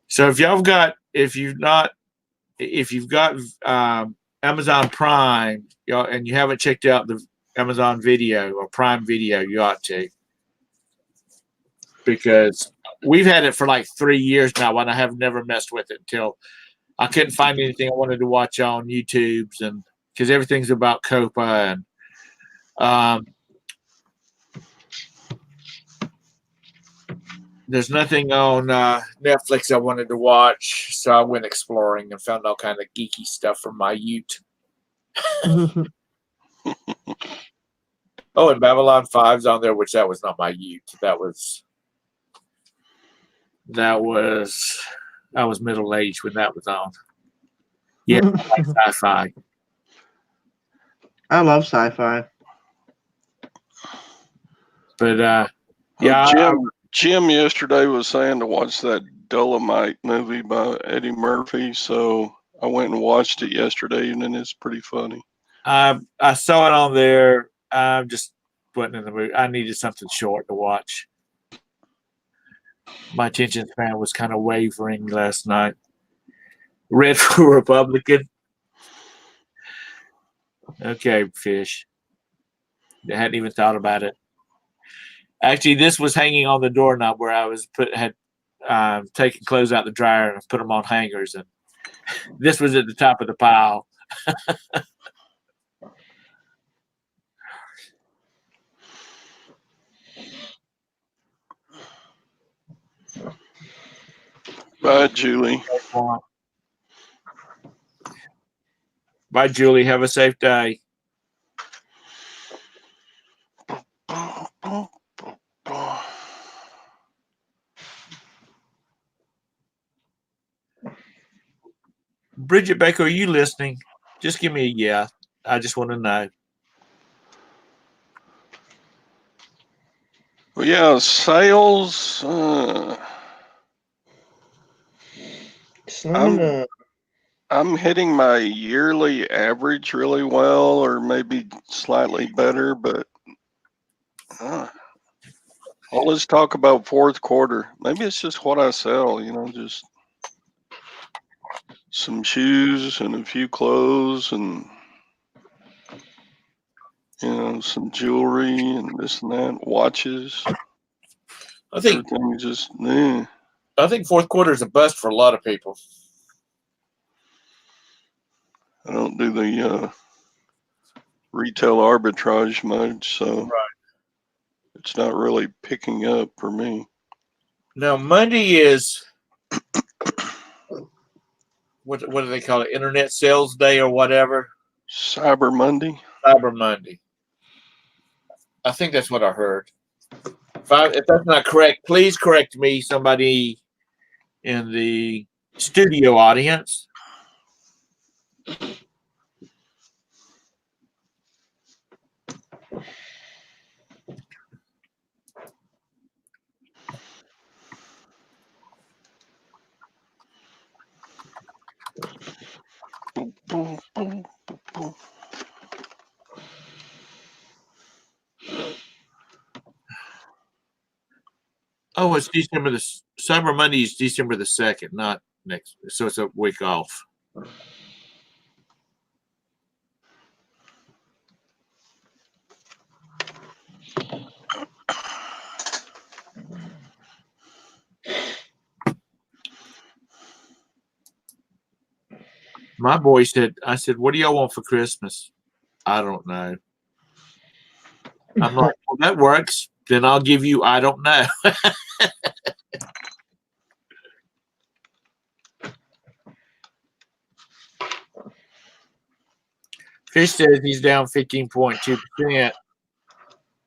So if you've got Amazon Prime, and you haven't checked out the Amazon Video or Prime Video, you ought to, because we've had it for like 3 years now, and I have never messed with it until I couldn't find anything I wanted to watch on YouTube's, and because everything's about Copa, and there's nothing on Netflix I wanted to watch, so I went exploring and found all kind of geeky stuff from my Ute. Oh, and Babylon 5's on there, which that was not my Ute. That was I was middle aged when that was on. Yeah, like sci-fi. I love sci-fi. But yeah, Jim yesterday was saying to watch that Dolomite movie by Eddie Murphy, so I went and watched it yesterday, and it's pretty funny. I saw it on there. I just wasn't in the mood. I needed something short to watch. My attention span was kind of wavering last night. Red for Republican. Okay, fish. I hadn't even thought about it. Actually, this was hanging on the doorknob where I was taken clothes out the dryer and put them on hangers, and this was at the top of the pile. Bye, Julie. Bye, Julie. Have a safe day. Bridget Baker, are you listening? Just give me a yeah. I just want to know. Well, yeah, sales. I'm hitting my yearly average really well, or maybe slightly better, but well, let's talk about fourth quarter. Maybe it's just what I sell, just some shoes and a few clothes and, some jewelry and this and that, watches. I think everything just, I think fourth quarter is a bust for a lot of people. I don't do the retail arbitrage much, so it's not really picking up for me. Now, Monday is what do they call it? Internet Sales Day or whatever. Cyber Monday. Cyber Monday. I think that's what I heard. If that's not correct, please correct me, somebody in the studio audience. Boom, boom, boom, boom. Oh, it's December the Cyber Monday is December the 2nd, not next. So it's a week off. My boy said, I said, what do y'all want for Christmas? I don't know. I'm like, well, that works. Then I'll give you, I don't know. Fish says he's down 15.2%,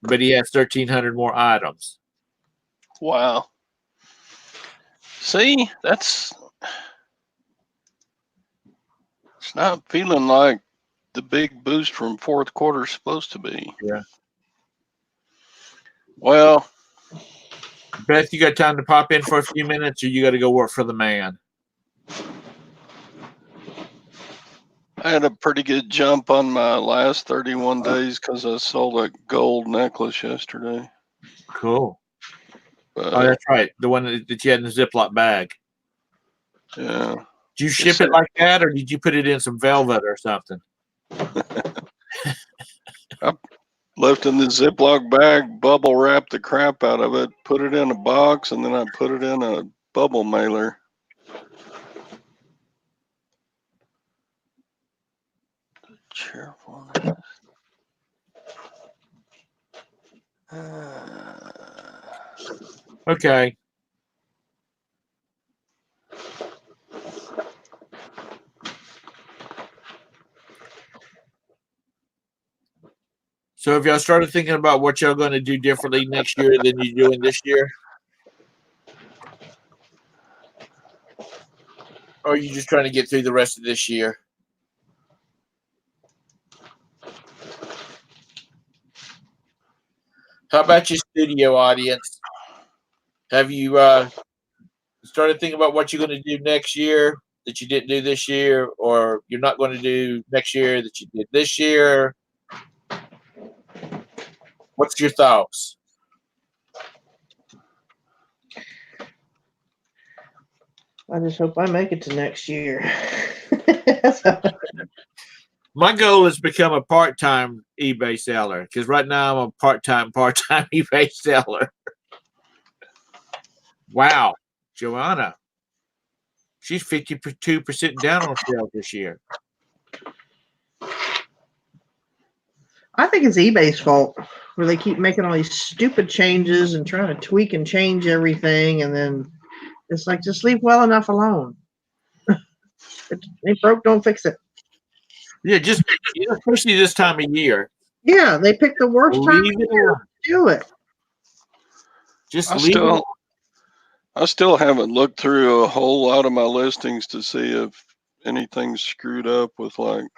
but he has 1,300 more items. Wow. See, it's not feeling like the big boost from fourth quarter is supposed to be. Yeah. Well, Beth, you got time to pop in for a few minutes, or you got to go work for the man? I had a pretty good jump on my last 31 days because I sold a gold necklace yesterday. Cool. But, Oh, that's right. The one that you had in the Ziploc bag. yeah. Did you ship it like that, or did you put it in some velvet or something? I left in the Ziploc bag, bubble wrapped the crap out of it, put it in a box, and then I put it in a bubble mailer. Cheerful. Okay. So have y'all started thinking about what y'all going to do differently next year than you're doing this year? Or are you just trying to get through the rest of this year? How about your studio audience? Have you started thinking about what you're going to do next year that you didn't do this year, or you're not going to do next year that you did this year? What's your thoughts? I just hope I make it to next year. My goal is to become a part-time eBay seller, because right now I'm a part-time eBay seller. Wow, Johanna, she's 52% down on sales this year. I think it's eBay's fault, where they keep making all these stupid changes and trying to tweak and change everything, and then it's like, just leave well enough alone. It ain't broke, don't fix it. Yeah, just especially this time of year. Yeah, they picked the worst time to do it. Just I still haven't looked through a whole lot of my listings to see if anything's screwed up with like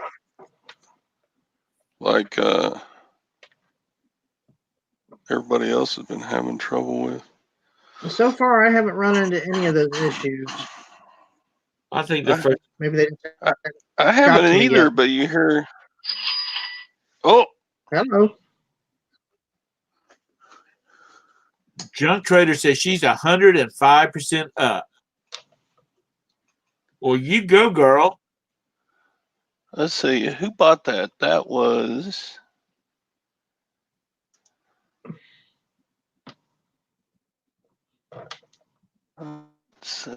everybody else has been having trouble with. So far, I haven't run into any of those issues. I think maybe they. I haven't either, but you hear. Oh, hello. Junk Trader says she's 105% up. Well, you go, girl. Let's see. Who bought that? That was. Let's see.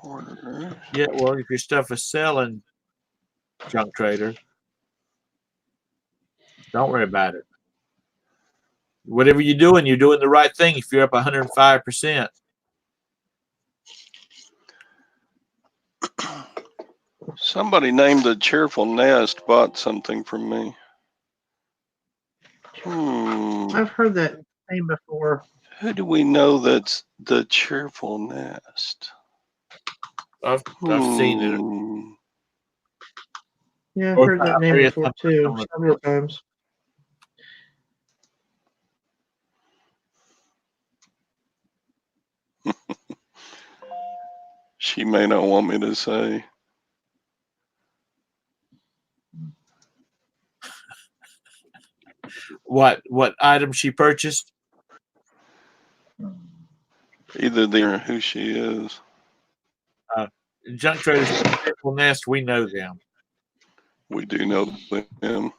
Order. Yeah, well, if your stuff is selling, Junk Trader, don't worry about it. Whatever you're doing the right thing if you're up 105%. Somebody named the Cheerful Nest bought something from me. I've heard that name before. Who do we know that's the Cheerful Nest? I've seen it. Yeah, I've heard that name before too, several times. She may not want me to say. What item she purchased? Either they or who she is. Junk Traders Cheerful Nest, we know them. We do know them.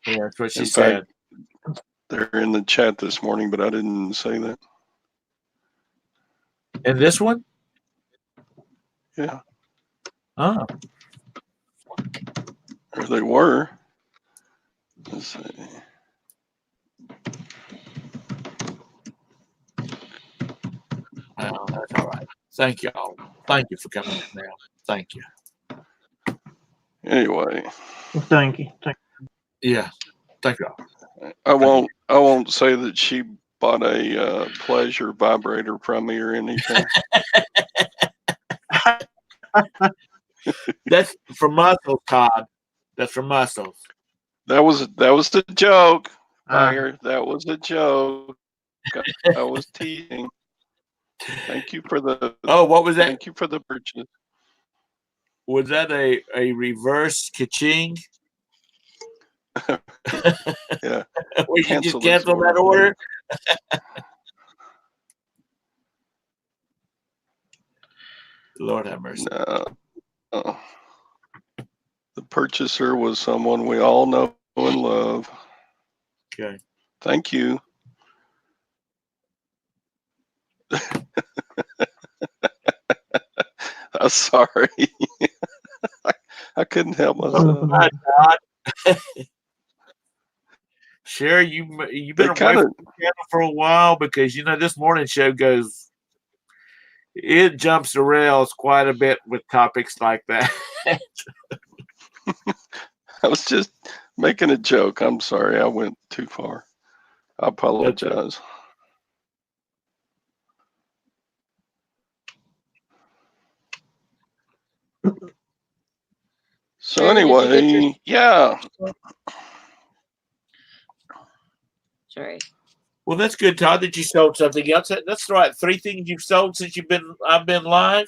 Yeah, that's what she In said. fact, they're in the chat this morning, but I didn't say that. And this one? Yeah. Oh. Or they were. Let's see. Well, that's all right. Thank you all. Thank you for coming in now. Thank you. Anyway. Well, thank you. Yeah. Thank you I all. won't say that she bought a pleasure vibrator from me or anything. That's for muscles, Todd. That's for muscles. That was the joke. Fire. That was a joke. I was teasing. Thank you for the. Oh, what was that? Thank you for the purchase. Was that a reverse ka-ching? Yeah. We can just cancel that order. Lord have mercy. No. The purchaser was someone we all know and love. Okay. Thank you. I'm sorry. I couldn't help myself. Sherry, you been away from the channel for a while because this morning show it jumps the rails quite a bit with topics like that. I was just making a joke. I'm sorry. I went too far. I apologize. So anyway, yeah. Sorry. Well, that's good, Todd, that you sold something else. That's right. 3 things you've sold since I've been live.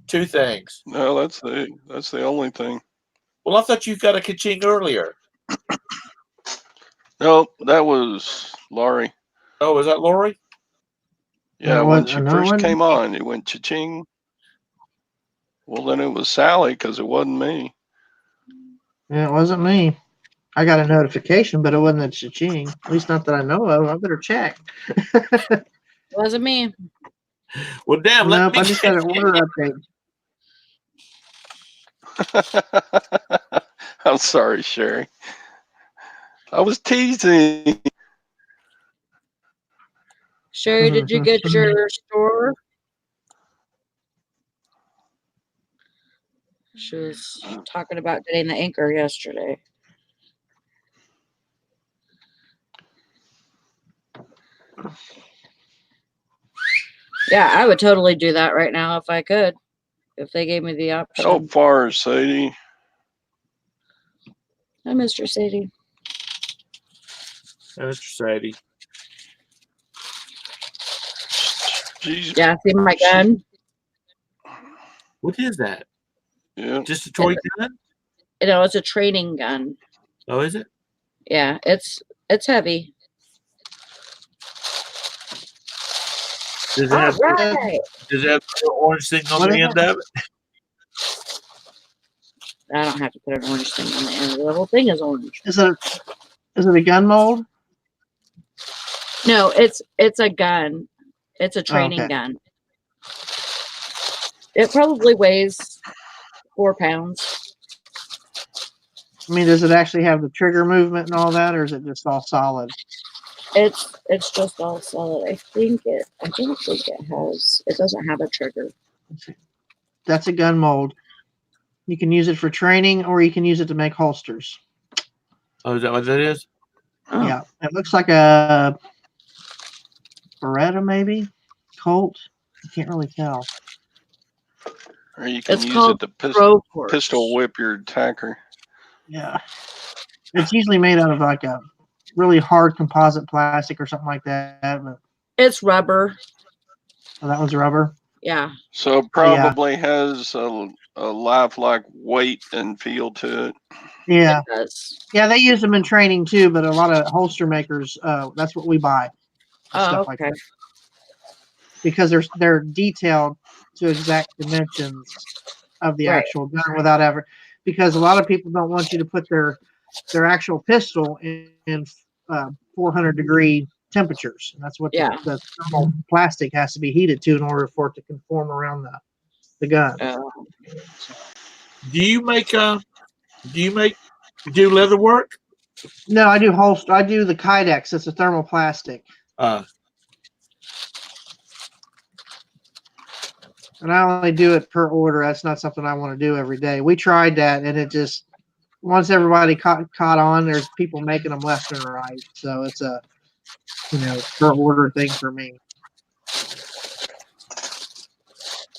2 things. No, that's the only thing. Well, I thought you got a ka-ching earlier. No, that was Laurie. Oh, was that Laurie? Yeah, when she first came on, it went cha-ching. Well, then it was Sally because it wasn't me. Yeah, it wasn't me. I got a notification, but it wasn't a cha-ching. At least not that I know of. I better check. It wasn't me. Well, damn. Nope, I just got an order update. I'm sorry, Sherry. I was teasing. Sherry, did you get your store? She was talking about getting the anchor yesterday. Yeah, I would totally do that right now if I could. If they gave me the option. How far, Sadie? Hi, Mr. Sadie. Hi, Mr. Sadie. Jeez. Yeah, see my gun? What is that? Yeah. Just a toy gun? It's a training gun. Oh, is it? Yeah, it's heavy. Does it have the orange thing on the end of it? I don't have to put an orange thing on the end. The whole thing is orange. Is it a gun mold? No, it's a gun. It's a training gun. It probably weighs 4 pounds. I mean, does it actually have the trigger movement and all that, or is it just all solid? It's just all solid. I don't think it has. It doesn't have a trigger. That's a gun mold. You can use it for training, or you can use it to make holsters. Oh, is that what that is? Oh. Yeah, it looks like a Beretta, maybe Colt. I can't really tell. Or you can It's use called it to Proforce. pistol whip your attacker. Yeah, it's usually made out of like a really hard composite plastic or something like that. But It's rubber. that one's rubber. Yeah. So it probably has a lifelike weight and feel to it. Yeah, It does. yeah, they use them in training too. But a lot of holster makers, that's what we buy. And Oh, stuff like okay. that. Because they're detailed to exact dimensions of the Right. actual gun without ever. Because a lot of people don't want you to put their actual pistol in 400-degree temperatures. And that's what Yeah. the thermal plastic has to be heated to in order for it to conform around the gun. Do you do leather work? No, I do holster. I do the Kydex. It's a thermal plastic. And I only do it per order. That's not something I want to do every day. We tried that, and it just, once everybody caught on, there's people making them left and right. So it's a, per order thing for me.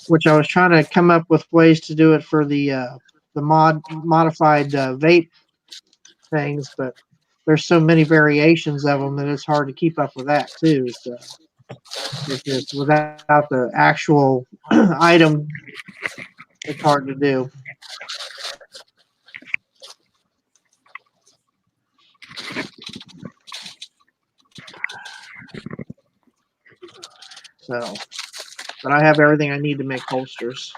Which I was trying to come up with ways to do it for the modified vape things, but there's so many variations of them that it's hard to keep up with that too. So it's just without the actual item, it's hard to do. So, but I have everything I need to make holsters.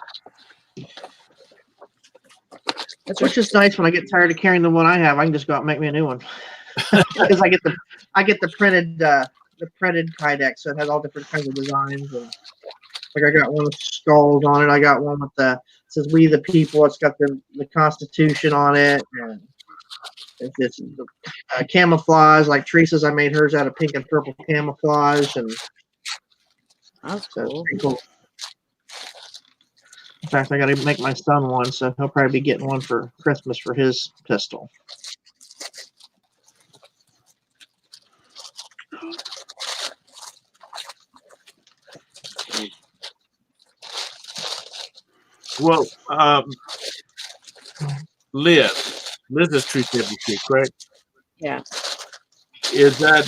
Which is nice. When I get tired of carrying the one I have, I can just go out and make me a new one. Because I get the printed Kydex, so it has all different kinds of designs. And like I got one with skulls on it. I got one with it says "We the People." It's got the Constitution on it, and it's camouflage. Like Teresa's, I made hers out of pink and purple camouflage, and That's so cool. it's pretty cool. In fact, I got to make my son one, so he'll probably be getting one for Christmas for his pistol. Well, Liz is 276, right? Yeah. Is that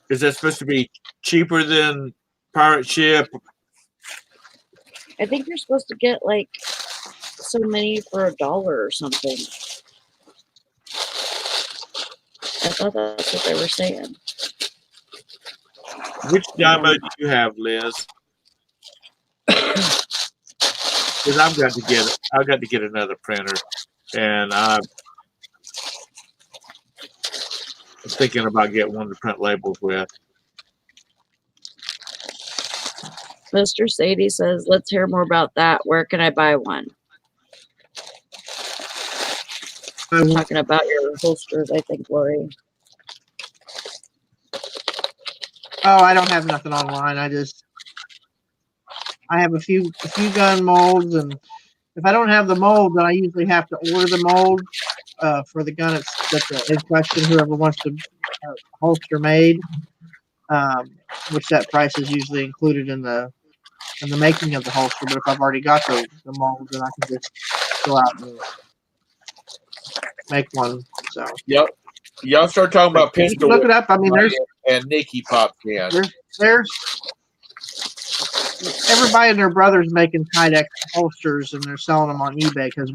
supposed to be cheaper than pirate ship? I think you're supposed to get like so many for $1 or something. I thought that's what they were saying. Which demo do you have, Liz? Because I've got to get another printer, and I'm thinking about getting one to print labels with. Mr. Sadie says, let's hear more about that. Where can I buy one? I'm talking about your holsters, I think, Laurie. Oh, I don't have nothing online. I have a few gun molds, and if I don't have the mold, then I usually have to order the mold for the gun that's in question. Whoever wants to holster made, which that price is usually included in the making of the holster. But if I've already got the mold, then I can just go out and make one. So Yep. Y'all start talking about you pistol. can look it up. I mean, and Nikki popped in. There's everybody and their brothers making Kydex holsters, and they're selling them on eBay because.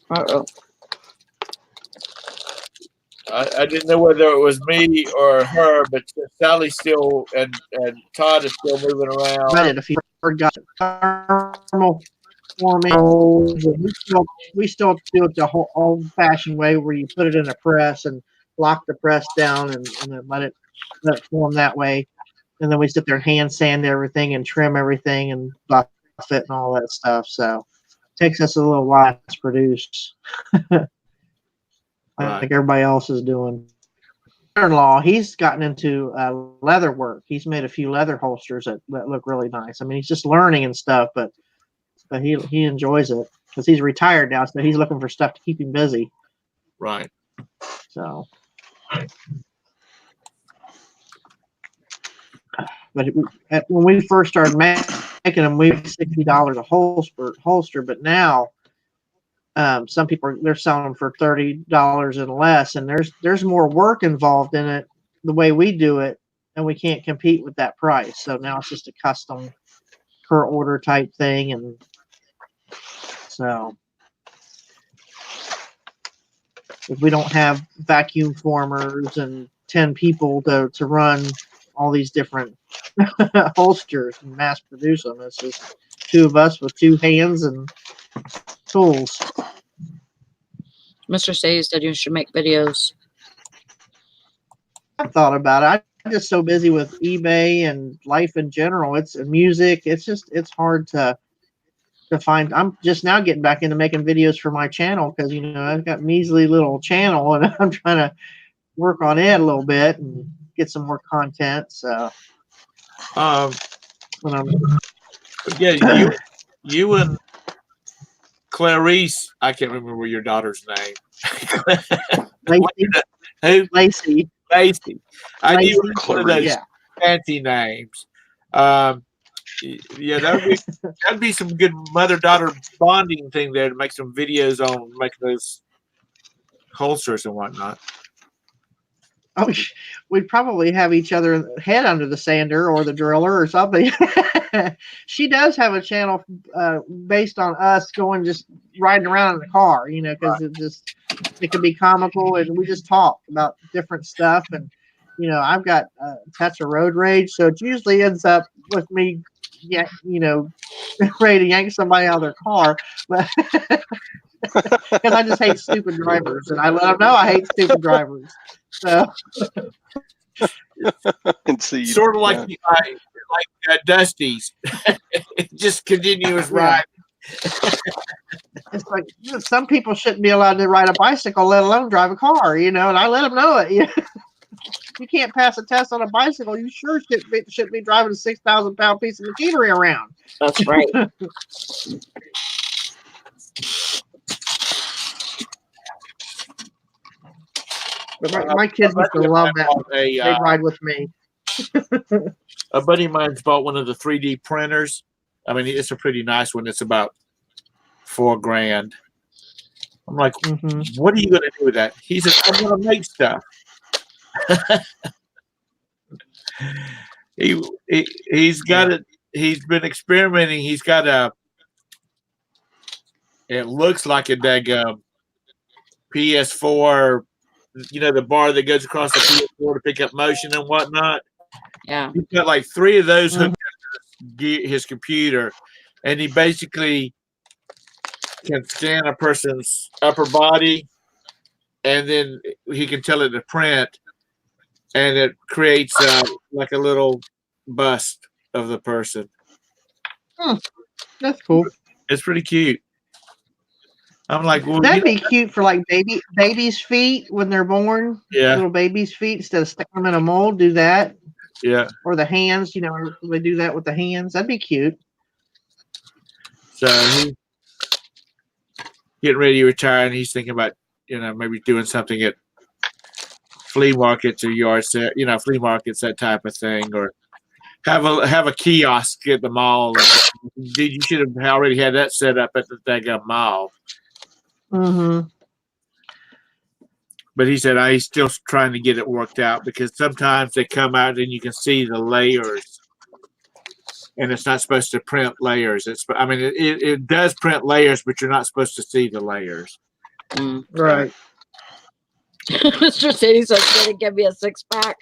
Uh-oh. I didn't know whether it was me or her, but Sally still and Todd is still moving around. Read it if you got thermal forming. We still do it the whole old-fashioned way, where you put it in a press and lock the press down and then let it form that way. And then we sit there and hand sand everything and trim everything and buff it and all that stuff. So it takes us a little while to produce. Right. Like everybody else is doing. brother-in-law, he's gotten into leather work. He's made a few leather holsters that look really nice. I mean, he's just learning and stuff, but he enjoys it because he's retired now, so he's looking for stuff to keep him busy. Right. So, but when we first started making them, we paid $60 a holster. But now, some people they're selling them for $30 and less, and there's more work involved in it the way we do it, and we can't compete with that price. So now it's just a custom per order type thing, and so if we don't have vacuum formers and 10 people to run all these different holsters and mass produce them, it's just two of us with two hands and tools. Mr. Say said you should make videos. I thought about it. I'm just so busy with eBay and life in general. It's music. It's hard to find. I'm just now getting back into making videos for my channel because I've got measly little channel and I'm trying to work on it a little bit and get some more content. So, yeah, you and Clarice, I can't remember your daughter's name. Who? Lacey. Lacey. I knew one of those Yeah. fancy names. Yeah, that'd be some good mother-daughter bonding thing there to make some videos on making those holsters and whatnot. Oh, we'd probably have each other head under the sander or the driller or something. She does have a channel based on us going just riding around in the car, because it can be comical and we just talk about different stuff. And I've got touch of road rage, so it usually ends up with me, ready to yank somebody out of their car, but because I just hate stupid drivers, and I let them know I hate stupid drivers. So. Sort of like Dusty's, just continuous ride. It's like some people shouldn't be allowed to ride a bicycle, let alone drive a car, and I let them know it. You can't pass a test on a bicycle. You sure shouldn't be driving a 6,000-pound piece of machinery around. That's right. But my kids used to love that. They ride with me. A buddy of mine's bought one of the 3D printers. I mean, it's a pretty nice one. It's about $4,000. I'm like, What are you going to do with that? He said, I'm going to make stuff. He's got it. He's been experimenting. He's got it looks like a daggum PS4, the bar that goes across the PS4 to pick up motion and whatnot. Yeah. He's got like 3 of those hooked up to his computer, and he basically can scan a person's upper body, and then he can tell it to print, and it creates like a little bust of the person. That's cool. It's pretty cute. I'm like, well, that'd be cute for like babies' feet when they're born. Yeah, little babies' feet, instead of sticking them in a mold, do that. Yeah. Or the hands, they do that with the hands. That'd be cute. So he's getting ready to retire, and he's thinking about maybe doing something at flea markets or yard sale, flea markets, that type of thing, or have a kiosk at the mall. Dude, you should have already had that set up at the daggum mall. Mm-hmm. But he said he's still trying to get it worked out because sometimes they come out and you can see the layers, and it's not supposed to print layers. It does print layers, but you're not supposed to see the layers. Right. Mr. Sadie says, "Gonna give me a 6-pack."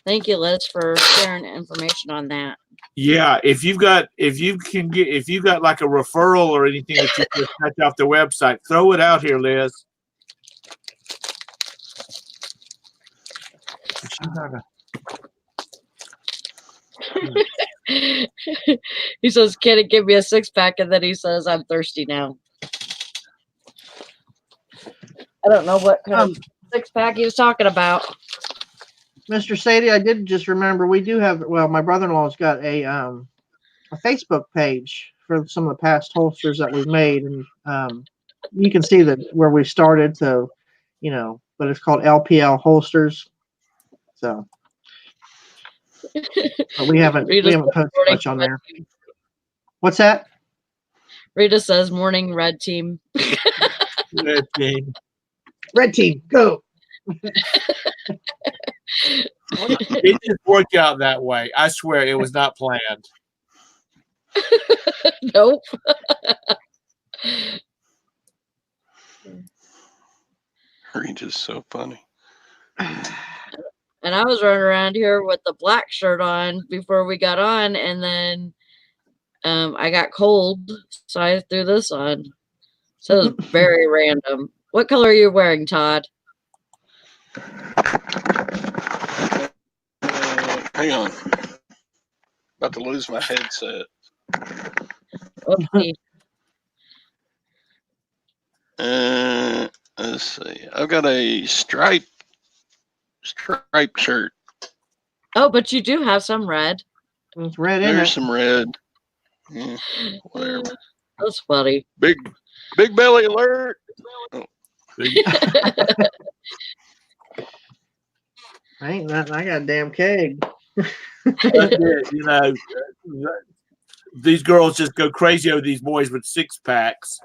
Thank you, Liz, for sharing information on that. Yeah, if you got like a referral or anything that you can touch off the website, throw it out here, Liz. He says, "Can it give me a 6-pack?" And then he says, "I'm thirsty now." I don't know what kind of 6-pack he was talking about. Mr. Sadie, I did just remember we do have. Well, my brother-in-law's got a Facebook page for some of the past holsters that we've made, and you can see that where we started to, but it's called LPL Holsters. So, but we haven't posted much on there. What's that? Rita says, "Morning, red team." Red team. Red team, go. It just worked out that way. I swear it was not planned. Nope. Rita's so funny. And I was running around here with the black shirt on before we got on, and then I got cold, so I threw this on. So it was very random. What color are you wearing, Todd? Hang on. About to lose my headset. Oopsie. Let's see. I've got a striped shirt. Oh, but you do have some red. It's red in There's it. some red. Yeah, whatever. That's funny. Big belly alert. Oh. I got a damn keg. These girls just go crazy over these boys with 6-packs,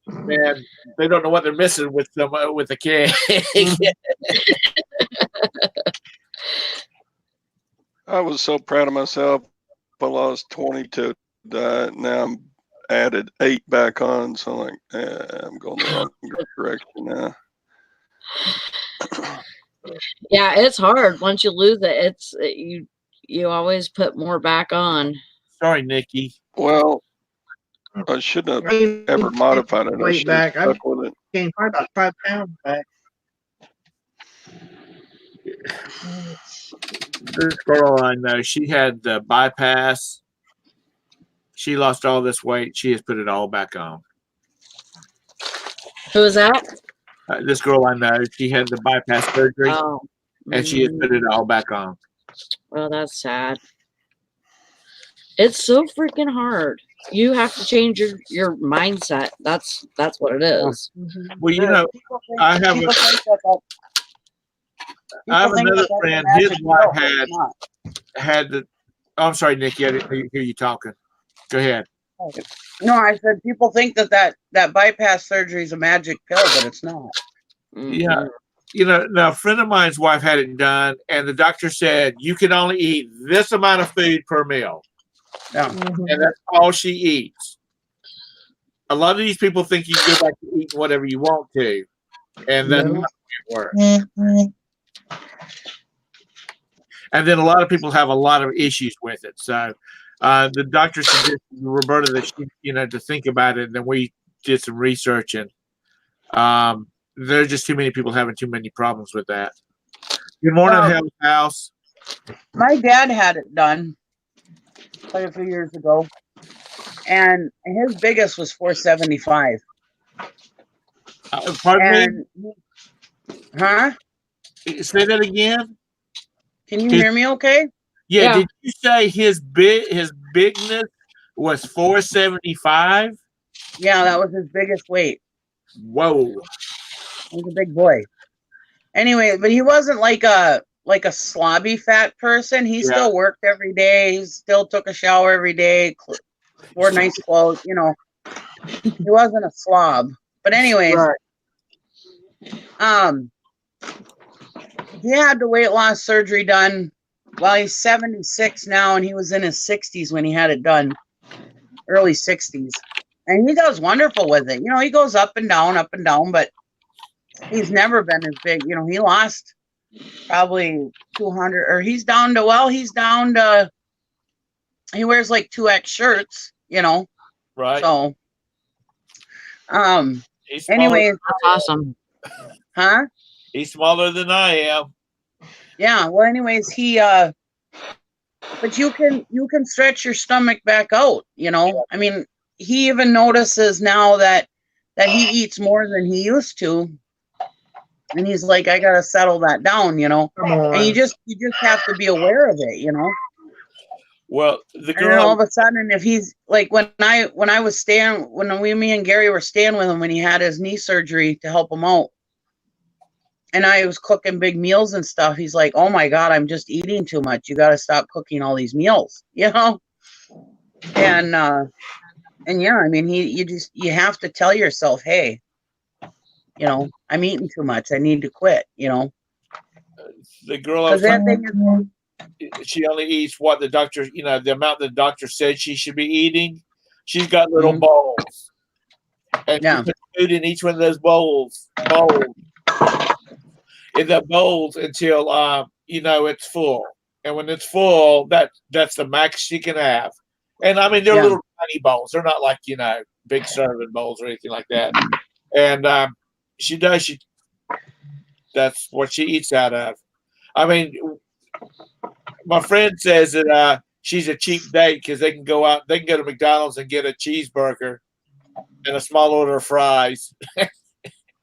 and they don't know what they're missing with them with the keg. I was so proud of myself. I lost 20 to diet. Now I'm added 8 back on. So I'm like, I'm going the wrong direction now. Yeah, it's hard. Once you lose it, you always put more back on. Sorry, Nikki. Well, I shouldn't have ever modified it. I should have stuck with it. Gained probably about 5 pounds back. This girl I know, she had the bypass. She lost all this weight. She has put it all back on. Who is that? This girl I know, she had the bypass surgery, and she has put it all back on. Well, that's sad. It's so freaking hard. You have to change your mindset. That's what it is. Well, I have another friend. His wife had the. Oh, I'm sorry, Nikki. I didn't hear you talking. Go ahead. No, I said people think that bypass surgery is a magic pill, but it's not. Yeah. Now a friend of mine's wife had it done, and the doctor said you can only eat this amount of food per meal. Yeah. And that's all she eats. A lot of these people think you can go back to eating whatever you want to, and that's not how it works. And then a lot of people have a lot of issues with it. So the doctor suggested Roberta that she, to think about it. And then we did some research, and there's just too many people having too many problems with that. Good morning, House. My dad had it done quite a few years ago, and his biggest was 475. Pardon me? Huh? Say that again. Can you hear me okay? Yeah. Did you say his bigness was 475? Yeah, that was his biggest weight. Whoa. He was a big boy. Anyway, but he wasn't like a slobby fat person. He still worked every day. He still took a shower every day, wore nice clothes, He wasn't a slob. But anyways, he had the weight loss surgery done. Well, he's 76 now, and he was in his 60s when he had it done, early 60s. And he does wonderful with it. He goes up and down, but he's never been as big. He lost probably 200, or he's down to, he wears like 2X shirts, Right. So, anyway. That's awesome. Huh? He's smaller than I am. Yeah. Well, anyways, he But you can stretch your stomach back out, you know. I mean, he even notices now that he eats more than he used to. And he's like, I gotta settle that down, you know. Come on. And you just have to be aware of it, you know. Well, the And then all girl, of a sudden, if he's like when I was staying, me and Gary were staying with him when he had his knee surgery to help him out, and I was cooking big meals and stuff, he's like, oh my God, I'm just eating too much. You got to stop cooking all these meals, you know? And yeah, I mean, you have to tell yourself, hey, you know, I'm eating too much. I need to quit, you know? the girl I was Because talking, she only eats what the doctor, you know, the amount the doctor said she should be eating. She's got little bowls, and Yeah. she puts food in each one of those bowls, in the bowls until you know, it's full. And when it's full, that's the max she can have. And I mean, they're little tiny bowls. They're not like, you know, big serving bowls or anything like that. And that's what she eats out of. I mean, my friend says that she's a cheap date because they can go to McDonald's and get a cheeseburger and a small order of fries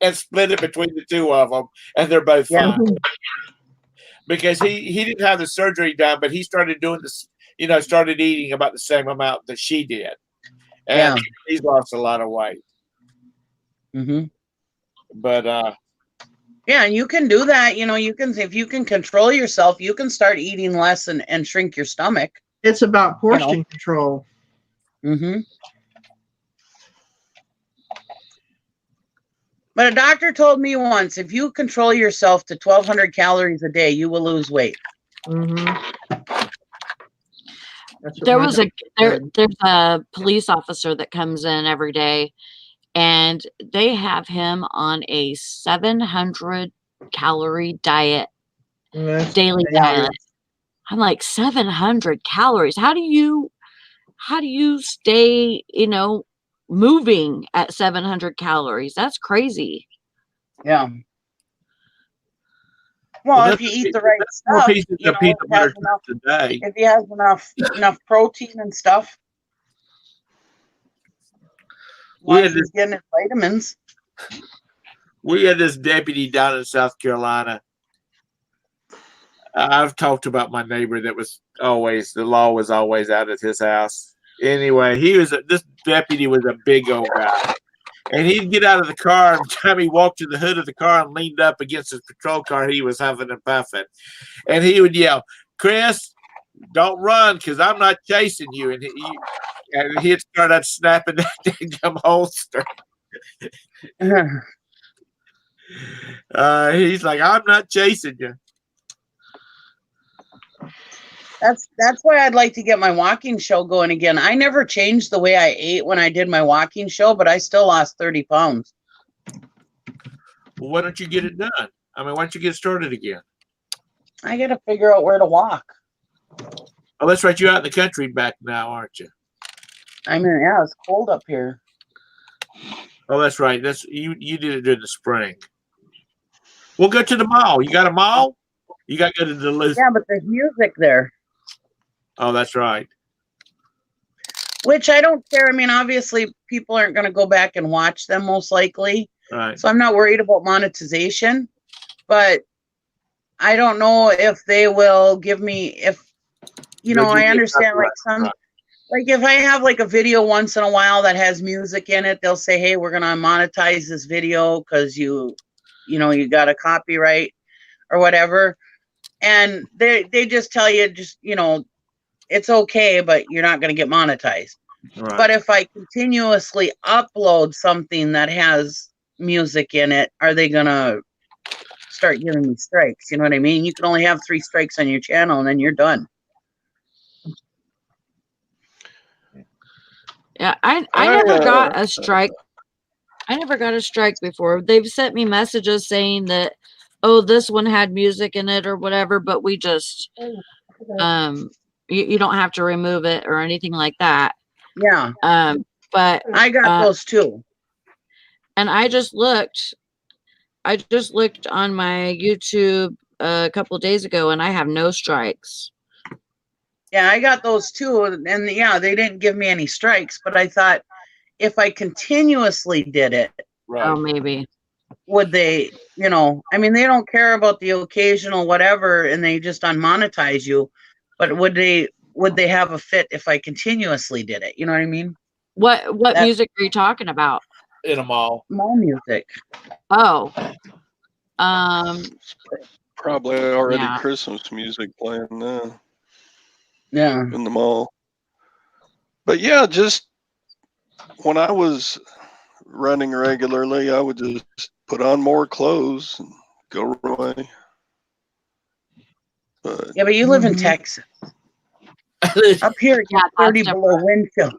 and split it between the two of them, and they're both fine. Because he didn't have the surgery done, but he started doing this, you know, started eating about the same amount that she did, and he's lost a lot of weight. Mm-hmm. But yeah, and you can do that. You know, if you can control yourself, you can start eating less and shrink your stomach. It's about portion control. Mm-hmm. But a doctor told me once, if you control yourself to 1,200 calories a day, you will lose weight. Mm-hmm. There's a police officer that comes in every day, and they have him on a 700 calorie diet, daily diet. I'm like, 700 calories. How do you stay, you know, moving at 700 calories? That's crazy. Yeah. Well, if you eat the right stuff, you know, if he has enough protein and stuff, he's getting his vitamins. We had this deputy down in South Carolina. I've talked about my neighbor that was always, the law was always out at his house. Anyway, this deputy was a big old guy. And he'd get out of the car, and time he walked to the hood of the car and leaned up against his patrol car, he was huffing and puffing. And he would yell, Chris, don't run, because I'm not chasing you. And he'd start out snapping that damn holster. He's like, I'm not chasing you. That's why I'd like to get my walking show going again. I never changed the way I ate when I did my walking show, but I still lost 30 pounds. Well, why don't you get it done? I mean, why don't you get started again? I got to figure out where to walk. Oh, that's right. You're out in the country back now, aren't you? I mean, yeah, it's cold up here. Oh, that's right. You did it during the spring. We'll go to the mall. You got a mall? You got to go to Duluth. Yeah, but there's music there. Oh, that's right. Which I don't care. I mean, obviously, people aren't going to go back and watch them most likely. Right. So I'm not worried about monetization. But I don't know if they will give me, I understand like if I have like a video once in a while that has music in it, they'll say, hey, we're going to monetize this video because you got a copyright or whatever. And they just tell you, it's okay, but you're not going to get monetized. Right. But if I continuously upload something that has music in it, are they going to start giving me strikes? You know what I mean? You can only have 3 strikes on your channel and then you're done. Yeah, I never got a strike. I never got a strike before. They've sent me messages saying that, oh, this one had music in it or whatever, but we just, you don't have to remove it or anything like that. Yeah. But I got those too. And I just looked on my YouTube a couple of days ago, and I have no strikes. Yeah, I got those too. And yeah, they didn't give me any strikes, but I thought if I continuously did it, Oh, maybe. would they, I mean, they don't care about the occasional whatever and they just unmonetize you, but would they have a fit if I continuously did it? You know what I mean? What music are you talking about? In a mall. Mall music. Oh. Probably already Yeah. Christmas music playing now Yeah. in the mall. But yeah, just when I was running regularly, I would just put on more clothes and go away. But Yeah, but you live in Mhm. Texas. Up here, it Yeah, gets that's 30 below wind chill,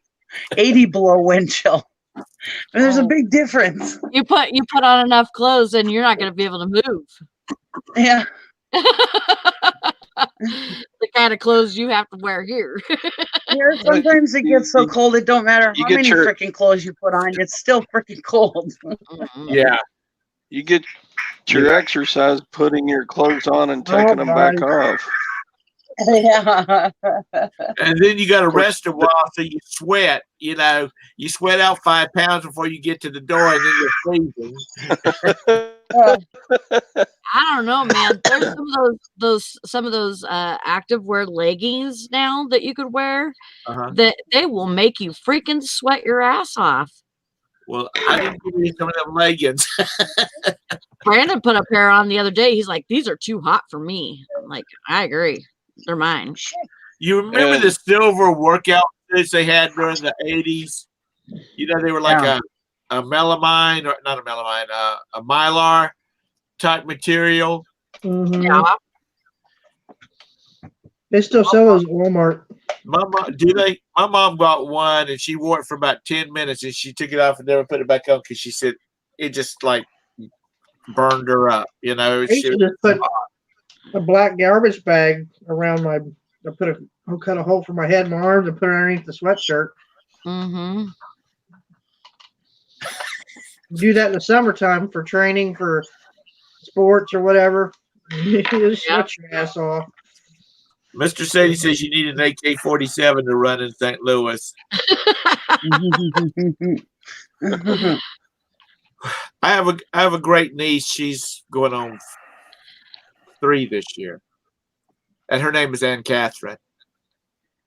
80 below wind chill. And there's a big difference. You put on enough clothes and you're not going to be able to move. Yeah. The kind of clothes you have to wear here. Here, sometimes it gets so cold it don't matter You how get many your- freaking clothes you put on, it's still freaking cold. Yeah. you get your exercise putting your clothes on and taking them back off. Yeah. And then you got to Of course, rest a while, so you sweat. You sweat out 5 pounds before you get to the door, and then you're freezing. I don't know, man. There's some of those activewear leggings now that you could wear that they will make you freaking sweat your ass off. Well, I didn't give you some of them leggings. Brandon put a pair on the other day. He's like, "These are too hot for me." I'm like, "I agree. They're mine." You remember the silver workout suits they had during the 80s? They were like a melamine, or not a melamine, a mylar type material. Mhm. Yeah. They still sell those at Walmart. My mom, do they? My mom bought one and she wore it for about 10 minutes and she took it off and never put it back on because she said it just like burned her up. I used to just put a black garbage bag around I cut a hole for my head and my arms and put it underneath the sweatshirt. Mm-hmm. Do that in the summertime for training for sports or whatever. You just sweat your ass off. Mr. Sadie says you need an AK-47 to run in St. Louis. I have a great niece. She's going on 3 this year, and her name is Ann Catherine,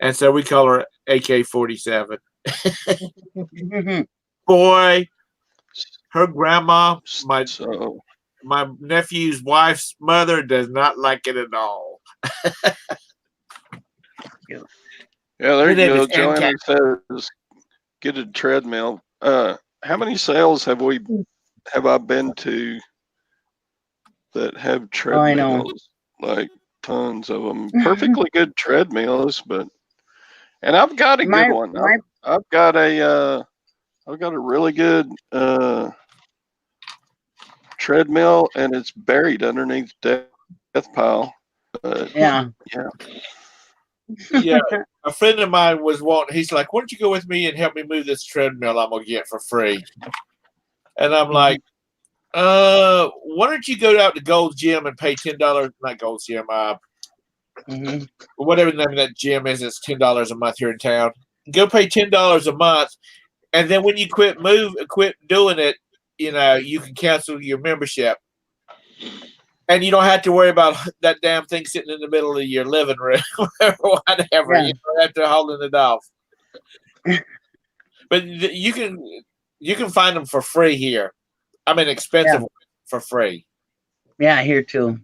and so we call her AK-47. Boy, her grandma, my nephew's wife's mother, does not like it at all. Yeah, there Her you name go. is Ann Johanna says, get a treadmill. How many sales have I been to that have treadmills? I know. Like tons of them. Perfectly good treadmills, and I've got a good one. I've got a really good treadmill, and it's buried underneath death pile. Yeah. Yeah, a friend of mine was wanting. He's like, "Why don't you go with me and help me move this treadmill I'm gonna get for free?" And I'm like, why don't you go out to Gold's Gym and pay $10? Not Gold's Gym, whatever the name of that gym is. It's $10 a month here in town. Go pay $10 a month, and then when you quit doing it, you can cancel your membership. And you don't have to worry about that damn thing sitting in the middle of your living room or whatever. Yeah. You don't have to holding it off. But you can find them for free here. I mean, expensive for free. Yeah, here too.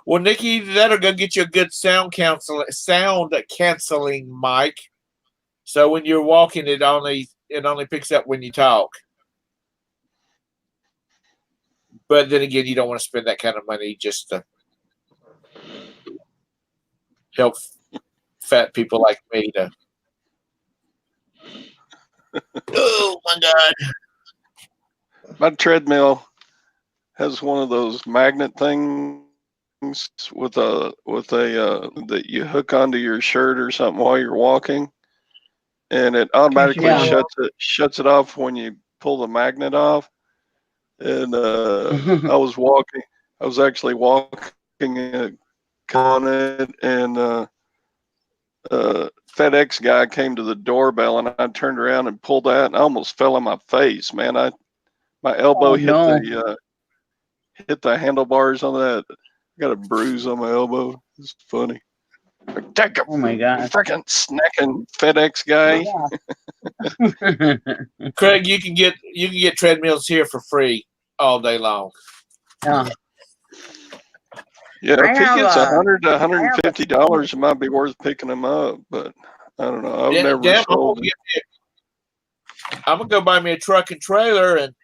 Well, Nikki, that'll go get you a good sound canceling mic. So when you're walking, it only picks up when you talk. But then again, you don't want to spend that kind of money just to help fat people like me to. Oh my God! My treadmill has one of those magnet things with a that you hook onto your shirt or something while you're walking, and it automatically shuts it off when you pull the magnet off. And I was actually walking on it, and FedEx guy came to the doorbell, and I turned around and pulled out, and I almost fell on my face, man. My elbow Oh, no. hit the handlebars on that. I got a bruise on my elbow. It's funny. Oh my God. Freaking snacking FedEx guy. Yeah. Craig, you can get treadmills here for free all day long. Yeah. Yeah, I if he have gets a- $100 to $150, it might be worth picking him up. But I don't know. I've never sold it. I'm gonna go buy me a truck and trailer and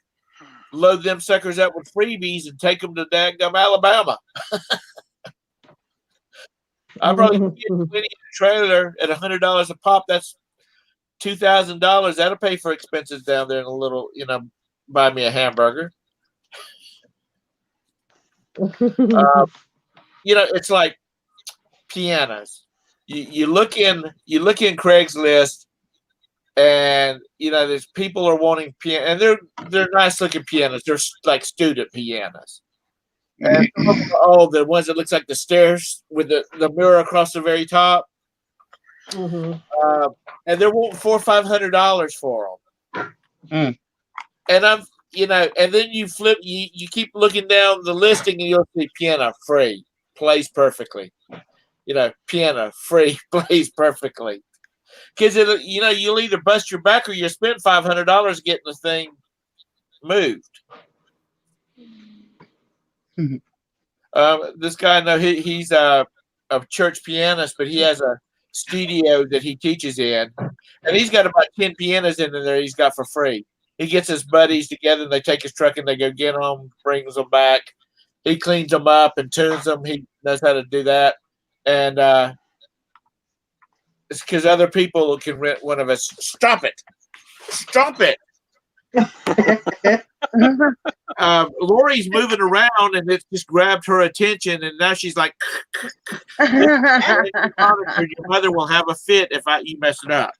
load them suckers up with freebies and take them to dadgum Alabama. I probably can get 20 in a trailer at $100 a pop. That's $2,000. That'll pay for expenses down there in a little, buy me a hamburger. It's like pianos. You look in Craigslist, and there's people are wanting piano, and they're nice looking pianos. They're like student pianos. And the ones that looks like the stairs with the mirror across the very top. Mm-hmm. And they're wanting $400 or $500 for them. Mm. And and then you flip, you keep looking down the listing, and you'll see piano free, plays perfectly. Piano free, plays perfectly. Because you'll either bust your back or you spend $500 getting the thing moved. Mm-hmm. This guy, he's a church pianist, but he has a studio that he teaches in, and he's got about 10 pianos in there he's got for free. He gets his buddies together, and they take his truck and they go get them, brings them back. He cleans them up and tunes them. He knows how to do that, and it's because other people can rent one of us. Stop it! Laurie's moving around, and it just grabbed her attention, and now she's like, "Your mother will have a fit if you mess it up."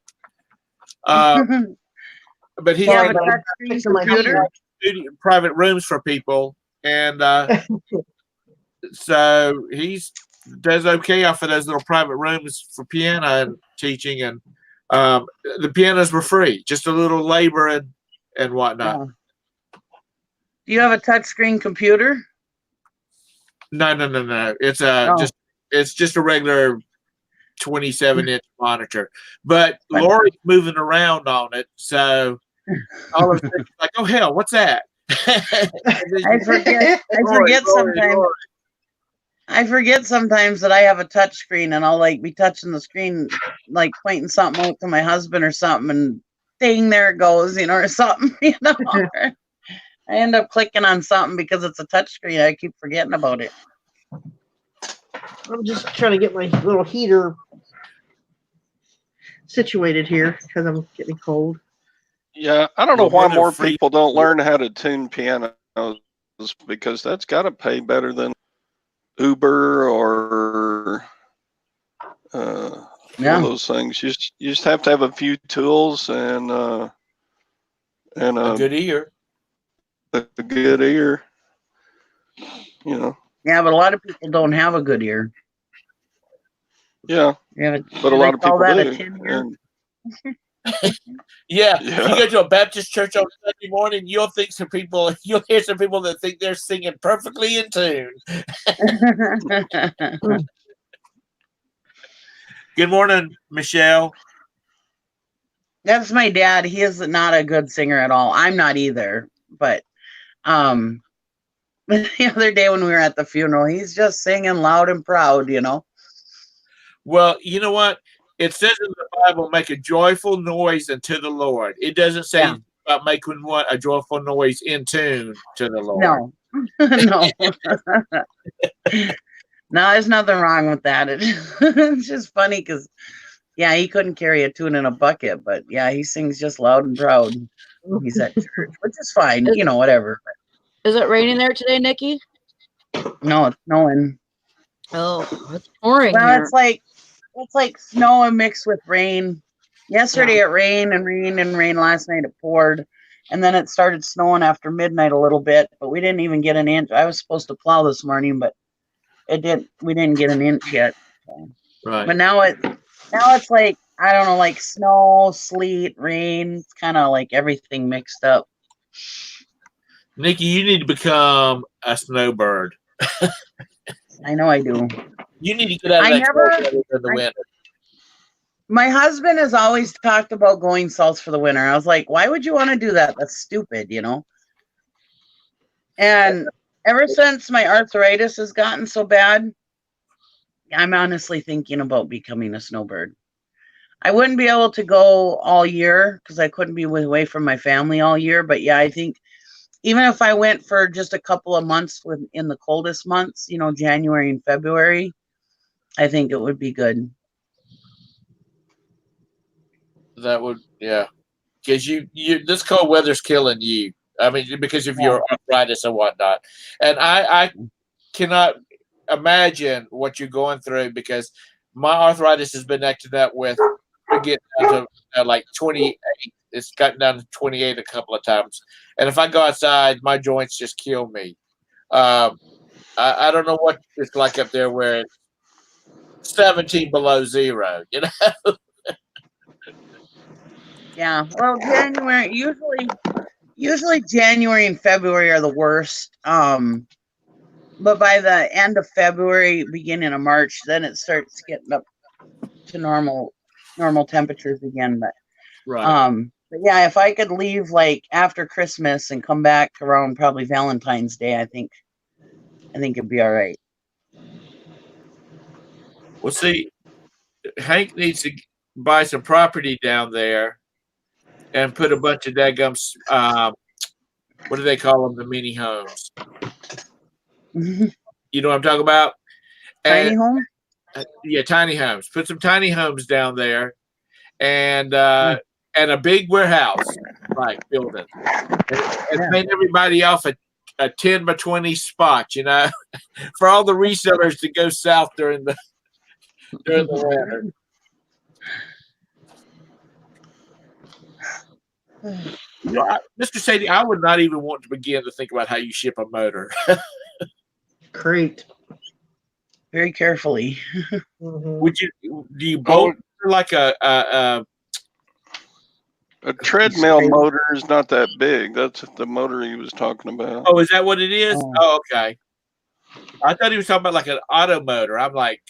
But he's have a got touchscreen computer? private rooms for people, and so he's does okay off of those little private rooms for piano and teaching, and the pianos were free, just a little labor and whatnot. Yeah. Do you have a touchscreen computer? No. It's just a regular 27-inch monitor. But Laurie's moving around on it, so all of a sudden she's like, "Oh hell, what's that?" I forget sometimes. I forget sometimes that I have a touch screen, and I'll be touching the screen, like pointing something out to my husband or something, and ding, there it goes, or something, I end up clicking on something because it's a touch screen. I keep forgetting about it. I'm just trying to get my little heater situated here because I'm getting cold. Yeah, I don't know why Well, more free- people don't learn how to tune pianos, because that's got to pay better than Uber or one of those things. You just have to have a few tools and a good ear. A good ear. Yeah, but a lot of people don't have a good ear. Yeah, Yeah, but a lot of people do. A tin ear? Yeah, if you go to a Baptist church on Sunday morning, you'll hear some people that think they're singing perfectly in tune. Good morning, Michelle. That's my dad. He is not a good singer at all. I'm not either. But the other day when we were at the funeral, he's just singing loud and proud, Well, you know what? It says in the Bible, make a joyful noise unto the Lord. It doesn't say about making a joyful noise in tune to the Lord. No. No, there's nothing wrong with that. It's just funny because, he couldn't carry a tune in a bucket, but he sings just loud and proud. He's at church, which is fine, whatever. Is it raining there today, Nikki? No, it's snowing. Oh, it's pouring Well, here. it's like snow and mixed with rain. Yesterday it rained and rained and rained. Last night it poured, and then it started snowing after midnight a little bit. But we didn't even get an inch. I was supposed to plow this morning, but we didn't get an inch yet. Right. But now Now it's like, I don't know, like snow, sleet, rain. It's kind of like everything mixed up. Nikki, you need to become a snowbird. I know I do. You need to get out of I that never- cold weather in the I- winter. My husband has always talked about going south for the winter. I was like, why would you want to do that? That's stupid, you know? And ever since my arthritis has gotten so bad, I'm honestly thinking about becoming a snowbird. I wouldn't be able to go all year because I couldn't be away from my family all year. But yeah, I think even if I went for just a couple of months in the coldest months, you know, January and February, I think it would be good. That would, yeah, because you this cold weather's killing you. I mean, because of your arthritis and whatnot. And I cannot imagine what you're going through because my arthritis has been acting up with getting down to like 28. It's gotten down to 28 a couple of times. And if I go outside, my joints just kill me. I don't know what it's like up there where it's 17 below zero, you know? Yeah. Well, January usually January and February are the worst. But by the end of February, beginning of March, then it starts getting up to normal temperatures again. But but yeah, if I could leave like after Christmas and come back around probably Valentine's Day, I think it'd be all right. Well, see, Hank needs to buy some property down there and put a bunch of daggum, what do they call them? The mini homes. You know what I'm talking about? Tiny home? Yeah, tiny homes. Put some tiny homes down there and a big warehouse like building. And paint everybody off a 10 by 20 spot, you know, for all the resellers to go south during the winter. You know, Mr. Sadie, I would not even want to begin to think about how you ship a motor. Crate. Very carefully. Would you? Do you bolt like a treadmill motor is not that big. That's the motor he was talking about. Oh, is that what it is? Oh, okay. I thought he was talking about like an auto motor. I'm like,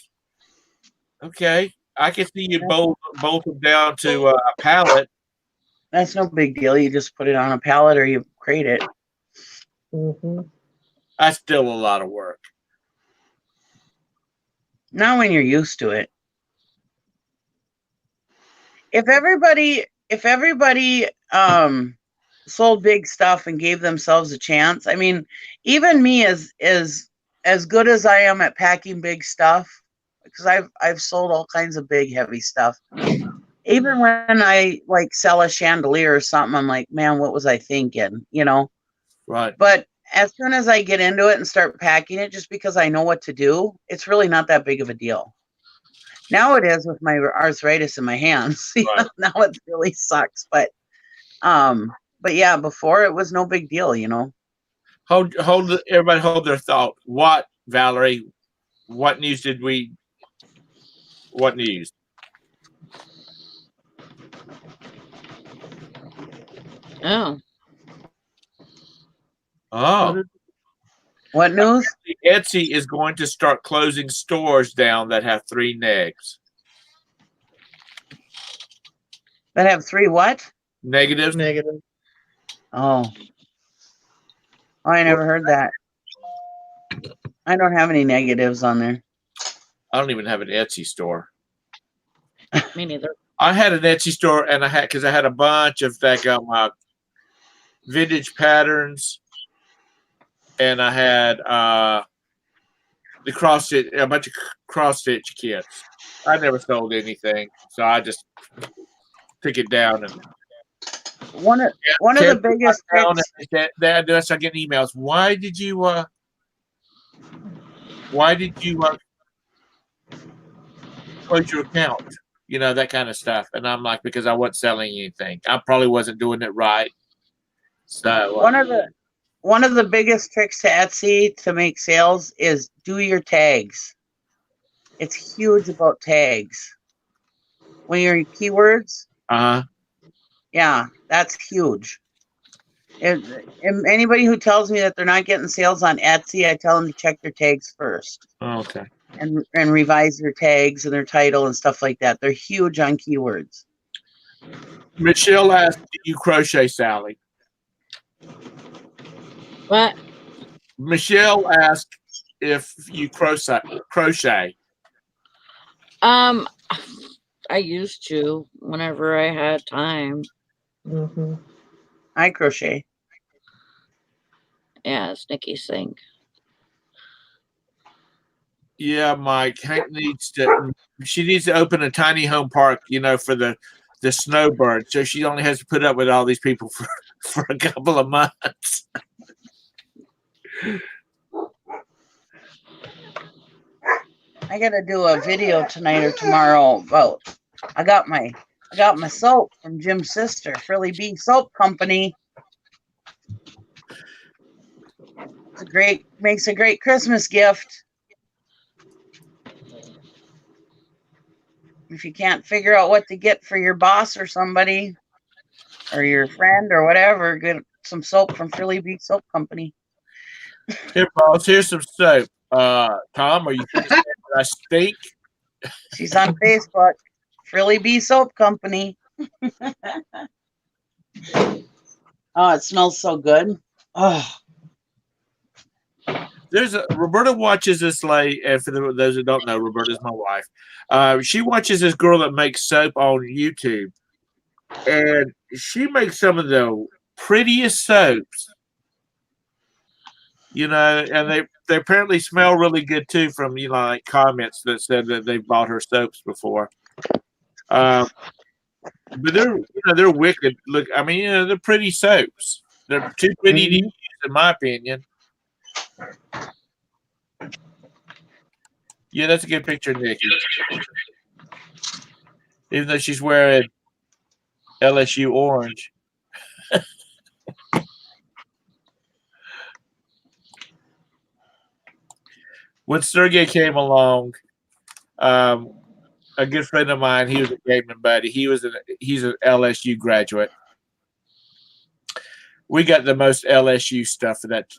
okay, I can see you bolt them down to a pallet. That's no big deal. You just put it on a pallet or you crate it. That's still a lot of work. Not when you're used to it. If everybody sold big stuff and gave themselves a chance, I mean, even me as good as I am at packing big stuff, because I've sold all kinds of big heavy stuff. Even when I like sell a chandelier or something, I'm like, man, what was I thinking? You know? Right. But as soon as I get into it and start packing it, just because I know what to do, it's really not that big of a deal. Now it is with my arthritis in my hands. Right. Now it really sucks. But yeah, before it was no big deal, you know. Everybody hold their thought. What, Valerie? What news? What news? Oh. What news? Etsy is going to start closing stores down that have 3 negs. That have 3 what? Negatives. Negative. Oh, I never heard that. I don't have any negatives on there. I don't even have an Etsy store. Me neither. I had an Etsy store, and I had a bunch of vintage patterns, and I had a bunch of cross stitch kits. I never sold anything, so I just took it down. And one of the biggest tricks. I get emails. Why did you close your account? You know, that kind of stuff. And I'm like, because I wasn't selling anything. I probably wasn't doing it right. So one of the biggest tricks to Etsy to make sales is do your tags. It's huge about tags. when you're keywords. Uh-huh. Yeah, that's huge. And anybody who tells me that they're not getting sales on Etsy, I tell them to check their tags first. Oh, okay. And revise their tags and their title and stuff like that. They're huge on keywords. Michelle asked, "Do you crochet, Sally?" What? Michelle asked if you crochet. I used to whenever I had time. Mm-hmm. I crochet. Yeah, it's Nikki's thing. Yeah, Mike. Hank needs to. She needs to open a tiny home park, for the snowbird. So she only has to put up with all these people for a couple of months. I gotta do a video tonight or tomorrow about. I got my soap from Jim's sister, Frilly B Soap Company. Makes a great Christmas gift. If you can't figure out what to get for your boss or somebody or your friend or whatever, get some soap from Frilly B Soap Company. Here, boss. Here's some soap. Tom, are you saying I stink? She's on Facebook. Frilly B Soap Company. Oh, it smells so good. Oh. Roberta watches this lady, and for those who don't know, Roberta's my wife. She watches this girl that makes soap on YouTube, and she makes some of the prettiest soaps. And they apparently smell really good too from like comments that said that they've bought her soaps before. But they're wicked. Look, I mean, they're pretty soaps. They're too pretty to use, in my opinion. Yeah, that's a good picture, Nikki. Even though she's wearing LSU orange. When Sergey came along, a good friend of mine, he was a gaming buddy. He's an LSU graduate. We got the most LSU stuff for that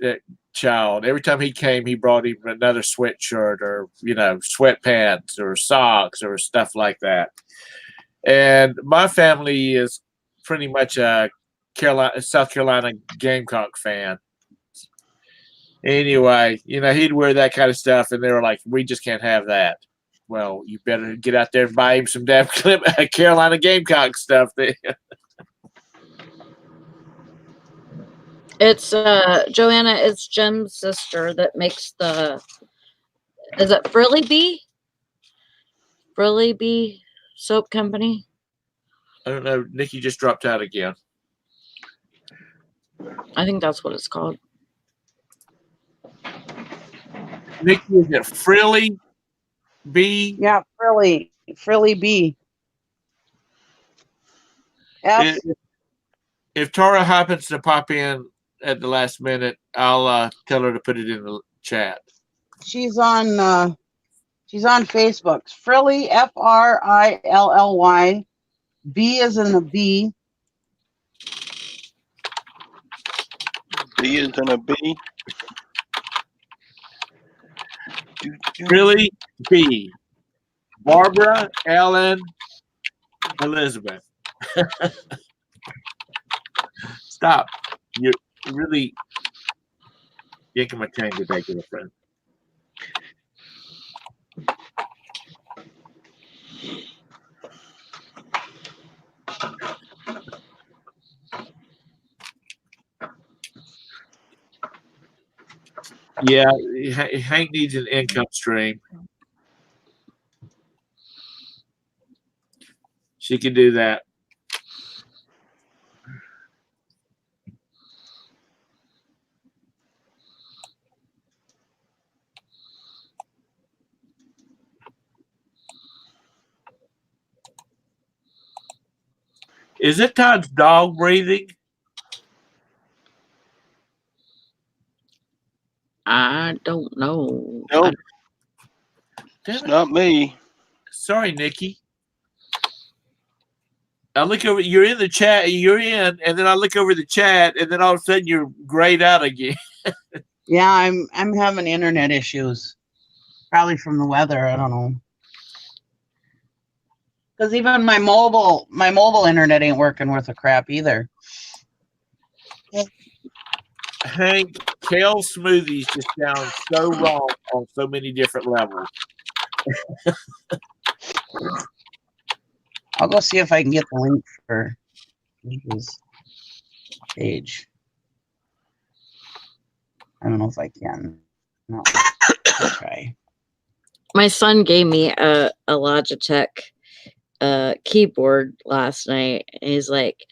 child. Every time he came, he brought him another sweatshirt or sweatpants or socks or stuff like that. And my family is pretty much a South Carolina Gamecock fan. Anyway, he'd wear that kind of stuff, and they were like, "We just can't have that." Well, you better get out there and buy him some damn Carolina Gamecock stuff. It's Johanna. It's Jim's sister that makes the. Is it Frilly B? Frilly B Soap Company. I don't know. Nikki just dropped out again. I think that's what it's called. Nikki, is it Frilly B? Yeah, Frilly B. If Tara happens to pop in at the last minute, I'll tell her to put it in the chat. She's on Facebook. Frilly, Frilly. B is in the B. B is in a B. Frilly B. Barbara, Ellen, Elizabeth. Stop. You're really yanking my chain today, girlfriend. Yeah, Hank needs an income stream. She can do that. Is it Todd's dog breathing? I don't know. Nope. It's not me. Sorry, Nikki. I look over. You're in the chat. You're in, and then I look over the chat, and then all of a sudden you're grayed out again. Yeah, I'm having internet issues. Probably from the weather. I don't know. Because even my mobile internet ain't working worth a crap either. Hank, kale smoothies just sound so wrong on so many different levels. I'll go see if I can get the link for his page. I don't know if I can. No, I'll try. My son gave me a Logitech keyboard last night. And he's like,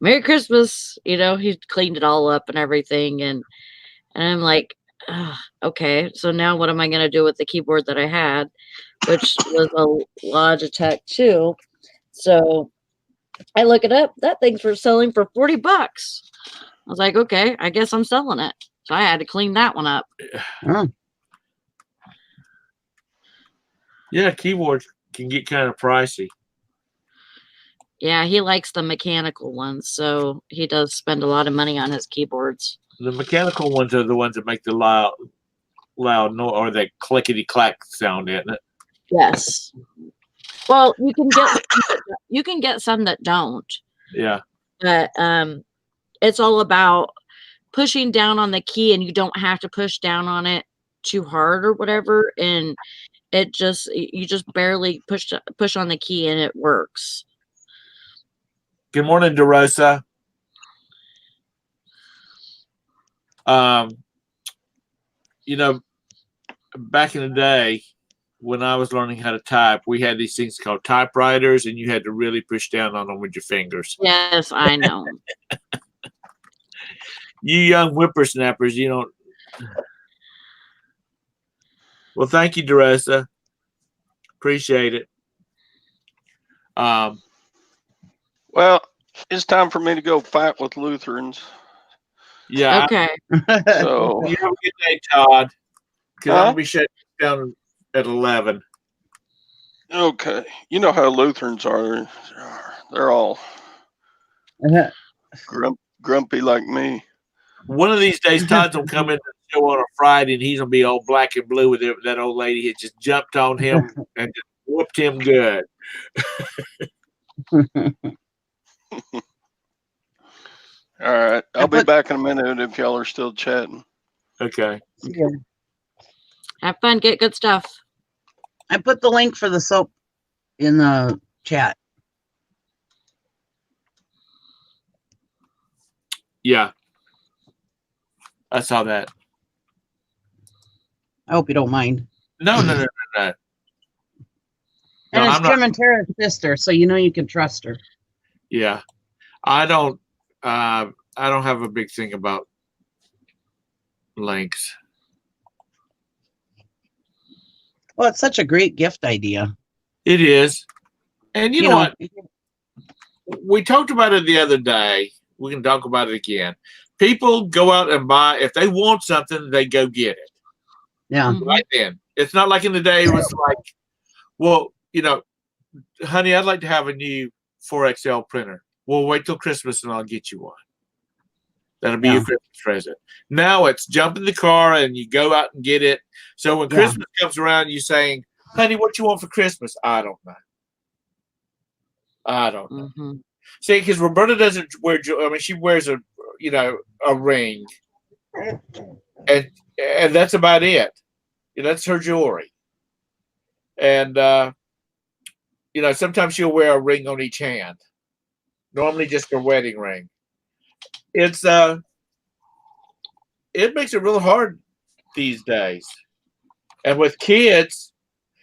"Merry Christmas!" You know, he cleaned it all up and everything, and I'm like, okay. So now what am I gonna do with the keyboard that I had, which was a Logitech too? So I look it up. That thing's for selling for $40. I was like, okay, I guess I'm selling it. So I had to clean that one up. Oh, Yeah, keyboards can get kind of pricey. Yeah, he likes the mechanical ones, so he does spend a lot of money on his keyboards. The mechanical ones are the ones that make the loud no, or that clickety clack sound, isn't it? Yes. Well, you can get some that don't, Yeah. but it's all about pushing down on the key, and you don't have to push down on it too hard or whatever, and you just barely push on the key and it works. Good morning, DeRosa. You know, back in the day when I was learning how to type, we had these things called typewriters, and you had to really push down on them with your fingers. Yes, I know. You young whippersnappers, you don't. Well, thank you, DeRosa. Appreciate it. Well, it's time for me to go fight with Lutherans. Yeah. Okay. So You have a good day, Todd. Because Huh? I'll be shutting down at 11. okay, you know how Lutherans are. They're all grumpy like me. One of these days, Todd's gonna come in the show on a Friday, and he's gonna be all black and blue with it. That old lady had just jumped on him and just whooped him good. All right, I'll be back in a minute if y'all are still chatting. Okay. yeah. Have fun. Get good stuff. I put the link for the soap in the chat. Yeah. I saw that. I hope you don't mind. No. And it's Jim and Tara's sister, so you know you can trust her. Yeah. I don't have a big thing about links. Well, it's such a great gift idea. It is. And you know what? We talked about it the other day. We can talk about it again. People go out and buy, if they want something, they go get it. Yeah. Right then. It's not like in the day it was like, well, you know, honey, I'd like to have a new 4XL printer. Well, wait till Christmas and I'll get you one. That'll be your Christmas present. Now it's jump in the car and you go out and get it. So when Christmas comes around, you're saying, honey, what you want for Christmas? I don't know. Mm-hmm. See, because Roberta doesn't wear, she wears a ring. And that's about it. That's her jewelry. And, sometimes she'll wear a ring on each hand. Normally just her wedding ring. It makes it real hard these days. And with kids,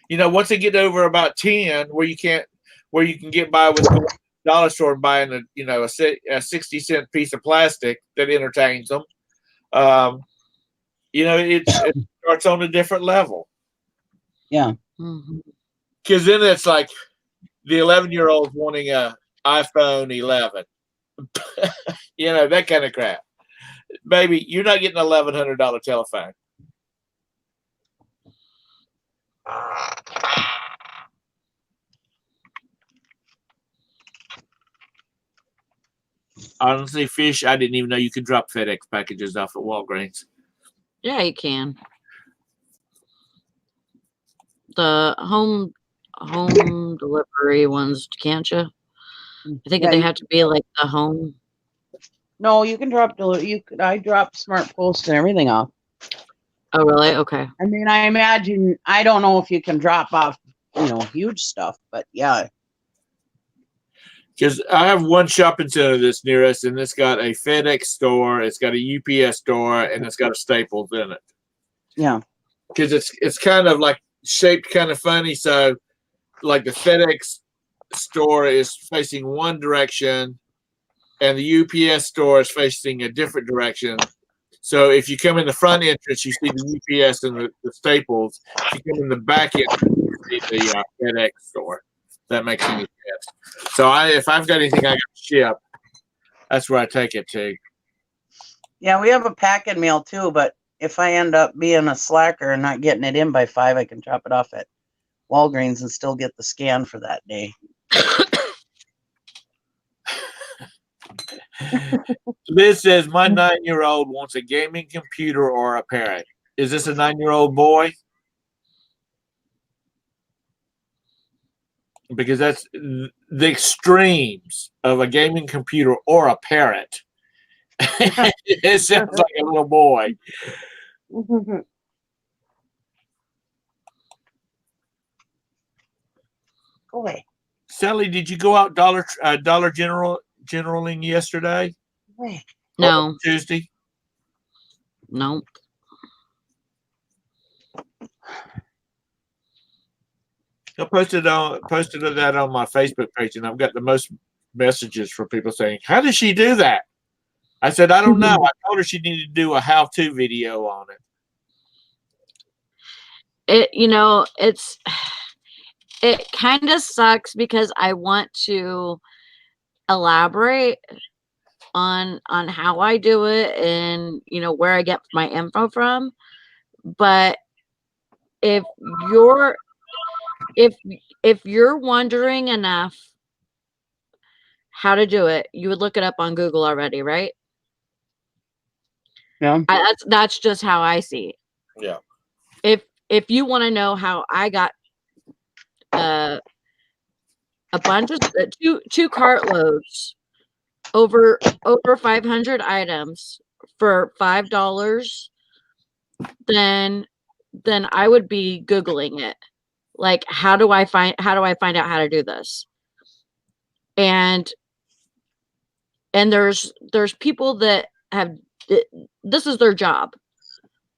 once they get over about 10, where you can get by with going to the dollar store and buying a 60-cent piece of plastic that entertains them, it starts on a different level. Yeah. Because then it's like the 11-year-old wanting a iPhone 11. That kind of crap. Baby, you're not getting an $1,100 telephone. Honestly, fish, I didn't even know you could drop FedEx packages off at Walgreens. Yeah, you can. The home delivery ones, can't you? I think Yeah, they have to be like the home. No, you can drop I drop Smart Post and everything off. Oh, really? Okay. I mean, I imagine, I don't know if you can drop off, huge stuff, but yeah. Because I have one shopping center that's near us, and it's got a FedEx store, it's got a UPS store, and it's got a Staples in it. Yeah. Because it's kind of like shaped kind of funny. So, like the FedEx store is facing one direction, and the UPS store is facing a different direction. So if you come in the front entrance, you see the UPS and the Staples. If you come in the back entrance, you see the FedEx store. That makes any sense. So if I've got anything I got to ship, that's where I take it to. Yeah, we have a packing mail too, but if I end up being a slacker and not getting it in by 5, I can drop it off at Walgreens and still get the scan for that day. Liz says, my 9-year-old wants a gaming computer or a parrot. Is this a 9-year-old boy? Because that's the extremes of a gaming computer or a parrot. It sounds like a little boy. Go away. Sally, did you go out Dollar Generaling yesterday? Wait. No. Or Tuesday? No. I posted that on my Facebook page, and I've got the most messages from people saying, "How does she do that?" I said, "I don't know." I told her she needed to do a how-to video on it. It kind of sucks because I want to elaborate on how I do it and where I get my info from. But if you're wondering enough how to do it, you would look it up on Google already, right? Yeah. That's just how I see it. Yeah. If you want to know how I got a bunch of two cartloads over 500 items for $5, then I would be Googling it. Like, how do I find out how to do this? And there's people that have, this is their job.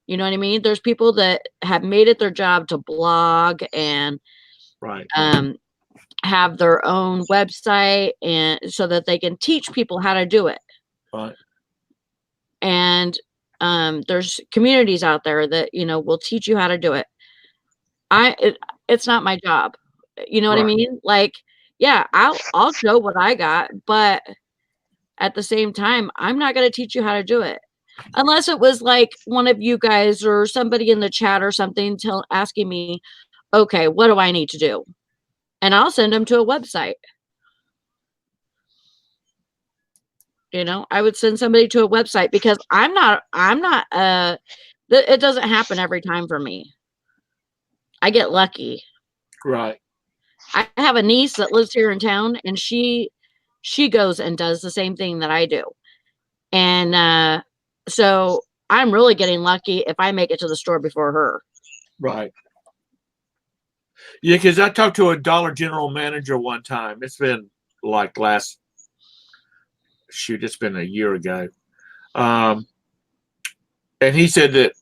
You know what I mean? There's people that have made it their job to blog and right. Have their own website, and so that they can teach people how to do it. Right. And there's communities out there that will teach you how to do it. It's not my job. You know what I mean? Like, yeah, I'll show what I got, but at the same time, I'm not going to teach you how to do it. Unless it was like one of you guys or somebody in the chat or something asking me, okay, what do I need to do? And I'll send them to a website. I would send somebody to a website because it doesn't happen every time for me. I get lucky. Right. I have a niece that lives here in town, and she goes and does the same thing that I do. And so I'm really getting lucky if I make it to the store before her. Right. Yeah, because I talked to a Dollar General manager one time. It's been like it's been a year ago. And he said that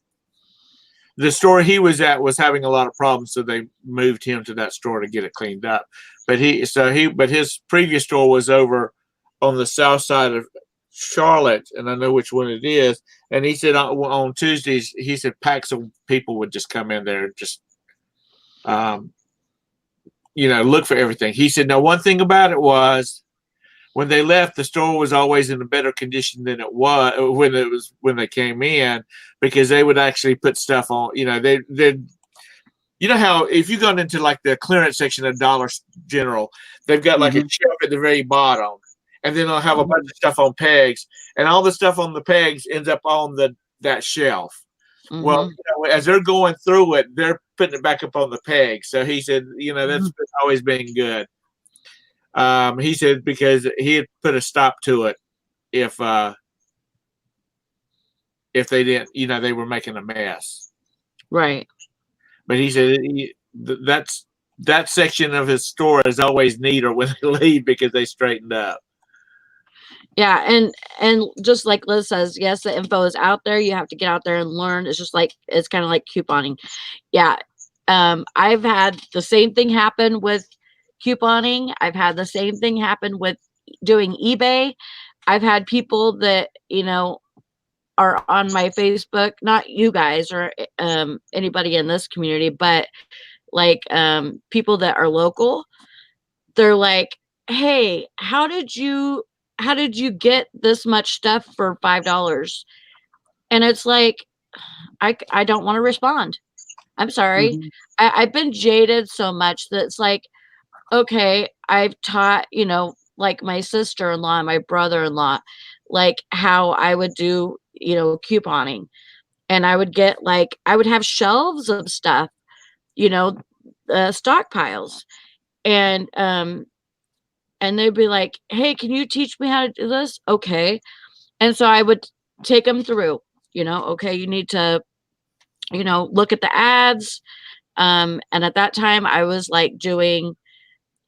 the store he was at was having a lot of problems, so they moved him to that store to get it cleaned up. But his previous store was over on the south side of Charlotte, and I know which one it is. And he said on Tuesdays, he said packs of people would just come in there and just, look for everything. He said, now one thing about it was when they left, the store was always in a better condition than it was when they came in, because they would actually put stuff on. How if you got into like the clearance section of Dollar General, they've got like a shelf at the very bottom, and then they'll have a bunch of stuff on pegs, and all the stuff on the pegs ends up on that shelf. Well, as they're going through it, they're putting it back up on the peg. So he said, that's always been good. He said because he had put a stop to it if they didn't, they were making a mess. Right. But he said that section of his store is always neater when they leave because they straightened up. Yeah, and just like Liz says, yes, the info is out there. You have to get out there and learn. It's kind of like couponing. Yeah. I've had the same thing happen with couponing. I've had the same thing happen with doing eBay. I've had people that, are on my Facebook, not you guys or anybody in this community, but like people that are local. They're like, hey, how did you get this much stuff for $5? And it's like, I don't want to respond. I'm sorry. I've been jaded so much that it's like, okay, I've taught, like my sister-in-law and my brother-in-law, like how I would do, couponing. And I would get I would have shelves of stuff, stockpiles. And they'd be like, hey, can you teach me how to do this? Okay. And so I would take them through, okay, you need to, look at the ads. And at that time I was like doing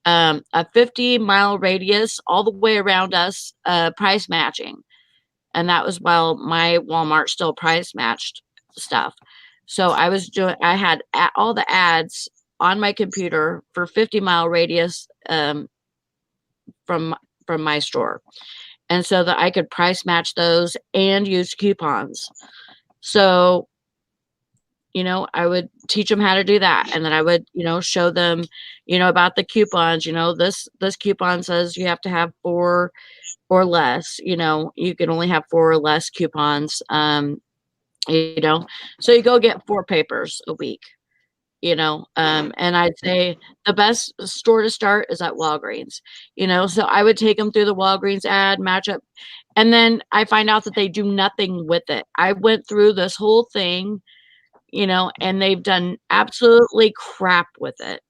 a 50-mile radius all the way around us, price matching. And that was while my Walmart still price matched stuff. So I had all the ads on my computer for 50-mile radius, from my store, and so that I could price match those and use coupons. So I would teach them how to do that, and then I would show them about the coupons. This coupon says you have to have 4 or less. You can only have 4 or less coupons. So you go get 4 papers a week. And I'd say the best store to start is at Walgreens, so I would take them through the Walgreens ad, match up, and then I find out that they do nothing with it. I went through this whole thing, and they've done absolutely crap with it.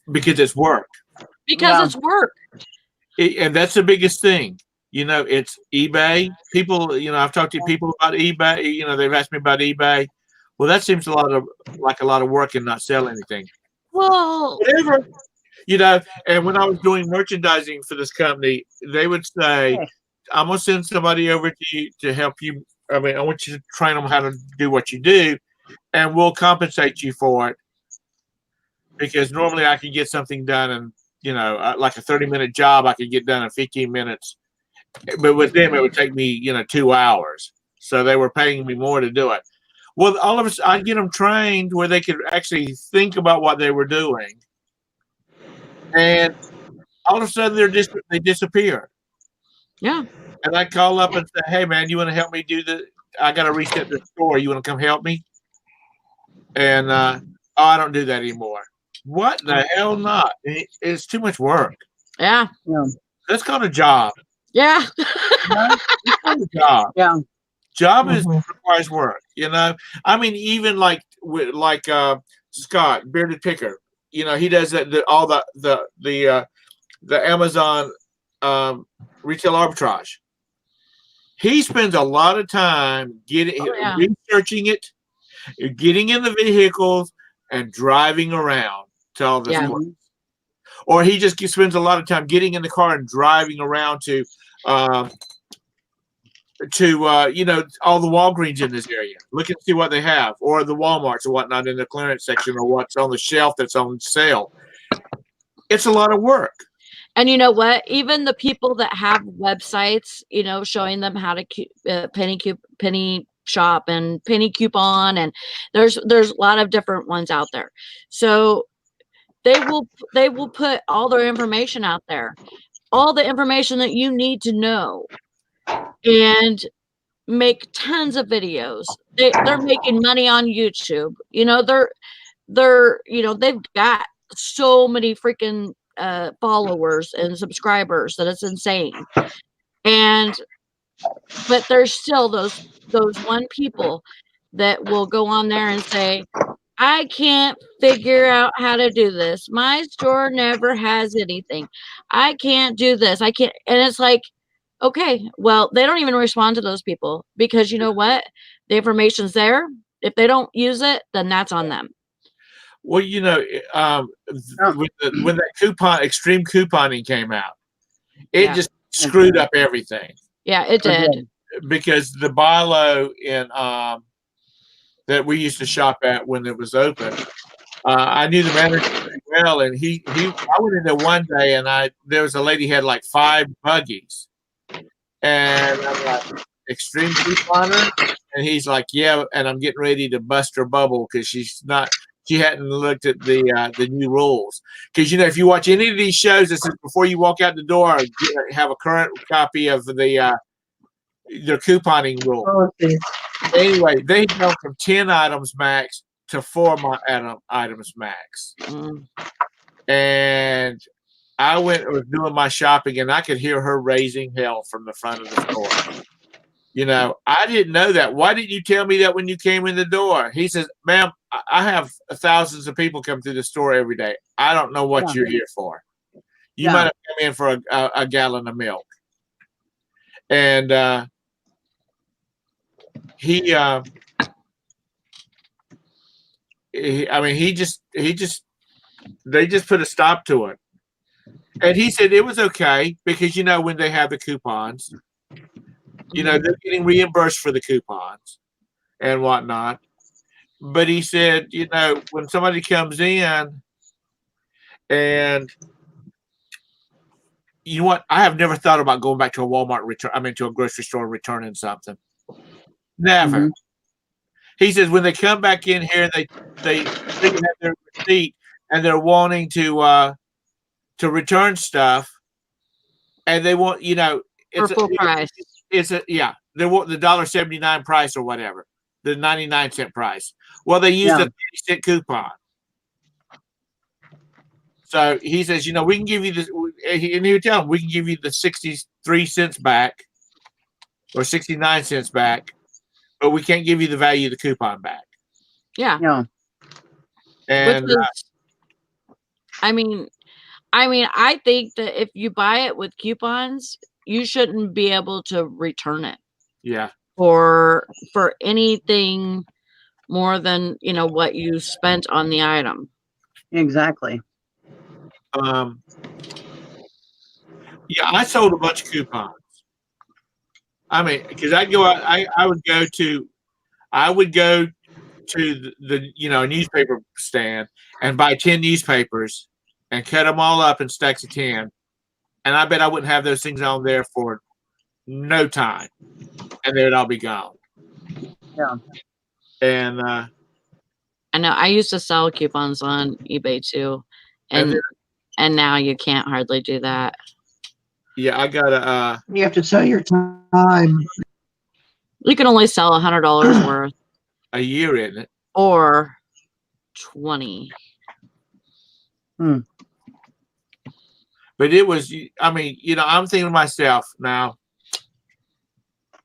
Because it's work. It's work. And that's the biggest thing. It's eBay. People, I've talked to people about eBay. They've asked me about eBay. Well, that seems like a lot of work and not sell anything. Well, whatever, and when I was doing merchandising for this company, they would say, I'm going to send somebody over to you to help you. I mean, I want you to train them how to do what you do, and we'll compensate you for it. Because normally I could get something done in, like a 30-minute job, I could get done in 15 minutes. But with them, it would take me, 2 hours. So they were paying me more to do it. Well, all of us, I'd get them trained where they could actually think about what they were doing. And all of a sudden, they disappear. Yeah. And I call up and say, hey, man, you want to help me do I got to reset the store. You want to come help me? And, I don't do that anymore. What the hell not? It's too much work. Yeah. That's called a job. Yeah. It's called a job. Yeah. Job requires work, I mean, even like Scott, Bearded Picker, he does that. All the Amazon retail arbitrage. He spends a lot of time researching it, getting in the vehicles, and driving around to all this place. Or he just spends a lot of time getting in the car and driving around to all the Walgreens in this area, look and see what they have, or the Walmarts or whatnot in the clearance section, or what's on the shelf that's on sale. It's a lot of work. And you know what? Even the people that have websites, showing them how to penny shop and penny coupon, and there's a lot of different ones out there. So they will put all their information out there, all the information that you need to know, and make tons of videos. They're making money on YouTube. They've got so many freaking followers and subscribers that it's insane. But there's still those one people that will go on there and say, I can't figure out how to do this. My store never has anything. I can't do this. I can't. And it's like, okay, well, they don't even respond to those people because you know what? The information's there. If they don't use it, then that's on them. Well, when that extreme couponing came out, it just screwed up everything. Yeah, it did. Because the buy low in that we used to shop at when it was open, I knew the manager pretty well, and I went in there one day, and there was a lady had like 5 buggies, and I'm like, extreme couponer, and he's like, yeah, and I'm getting ready to bust her bubble because she hadn't looked at the new rules. Because if you watch any of these shows, it says before you walk out the door, have a current copy of their couponing rule. Oh, Anyway, they go from 10 items max to 4 items max. And I was doing my shopping, and I could hear her raising hell from the front of the store. I didn't know that. Why didn't you tell me that when you came in the door? He says, ma'am, I have thousands of people come through the store every day. I don't know what you're here for. You might have come in for a gallon of milk. And they just put a stop to it. And he said it was okay because, when they have the coupons, they're getting reimbursed for the coupons and whatnot. But he said, when somebody comes in and you know what? I have never thought about going back to a Walmart to a grocery store and returning something. Never. Mm-hmm. He says when they come back in here, they have their receipt and they're wanting to return stuff, and they want for full price. They want the $1.79 price or whatever, the 99-cent price. Well, they use the 30-cent coupon. So he says, we can give you this, and he would tell them, we can give you the 63 cents back or 69 cents back, but we can't give you the value of the coupon back. Yeah. Yeah. And I think that if you buy it with coupons, you shouldn't be able to return it. Yeah. For anything more than, what you spent on the item. Exactly. I sold a bunch of coupons. Because I would go to the newspaper stand and buy 10 newspapers and cut them all up in stacks of 10. And I bet I wouldn't have those things on there for no time. And they would all be gone. Yeah. And I know I used to sell coupons on eBay too. And now you can't hardly do that. Yeah, I gotta you have to sell your time. You can only sell $100 worth. A year, isn't it? Or 20. But it was, I'm thinking to myself now,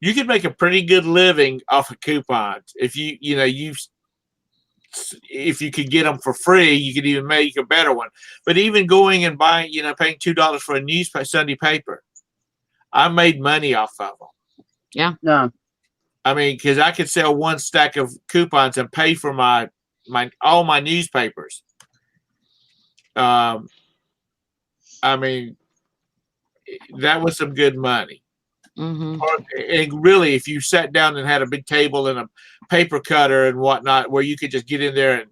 you could make a pretty good living off of coupons. If if you could get them for free, you could even make a better one. But even going and buying, paying $2 for a Sunday paper, I made money off of them. Yeah. No. Because I could sell one stack of coupons and pay for all my newspapers. That was some good money. Mm-hmm. And really, if you sat down and had a big table and a paper cutter and whatnot, where you could just get in there and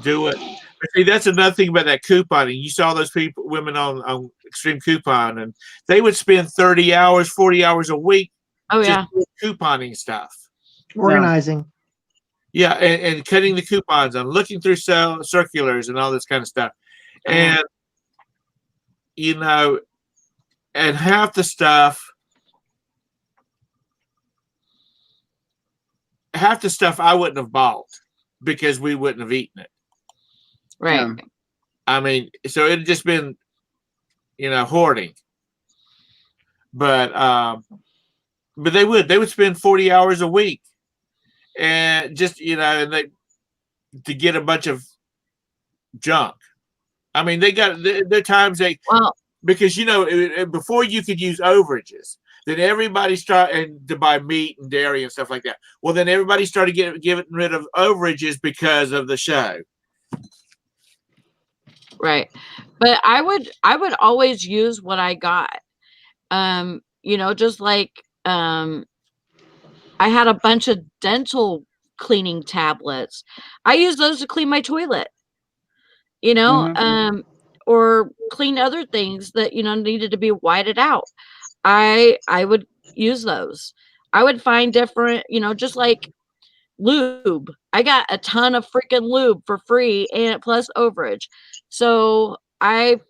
do it. But see, that's another thing about that couponing. You saw those women on Extreme Coupon, and they would spend 30 hours, 40 hours a week. Oh, yeah. Just couponing stuff. Organizing. Yeah, and cutting the coupons and looking through circulars and all this kind of stuff. And, and half the stuff I wouldn't have bought because we wouldn't have eaten it. Right. I mean, so it had just been, hoarding. But they would spend 40 hours a week, and just and they to get a bunch of junk. I mean, they got there times because before you could use overages, then everybody started to buy meat and dairy and stuff like that. Well, then everybody started getting rid of overages because of the show. Right. But I would always use what I got. Just like I had a bunch of dental cleaning tablets. I use those to clean my toilet. Or clean other things that needed to be whited out. I would use those. I would find different, just like lube. I got a ton of freaking lube for free and plus overage. So I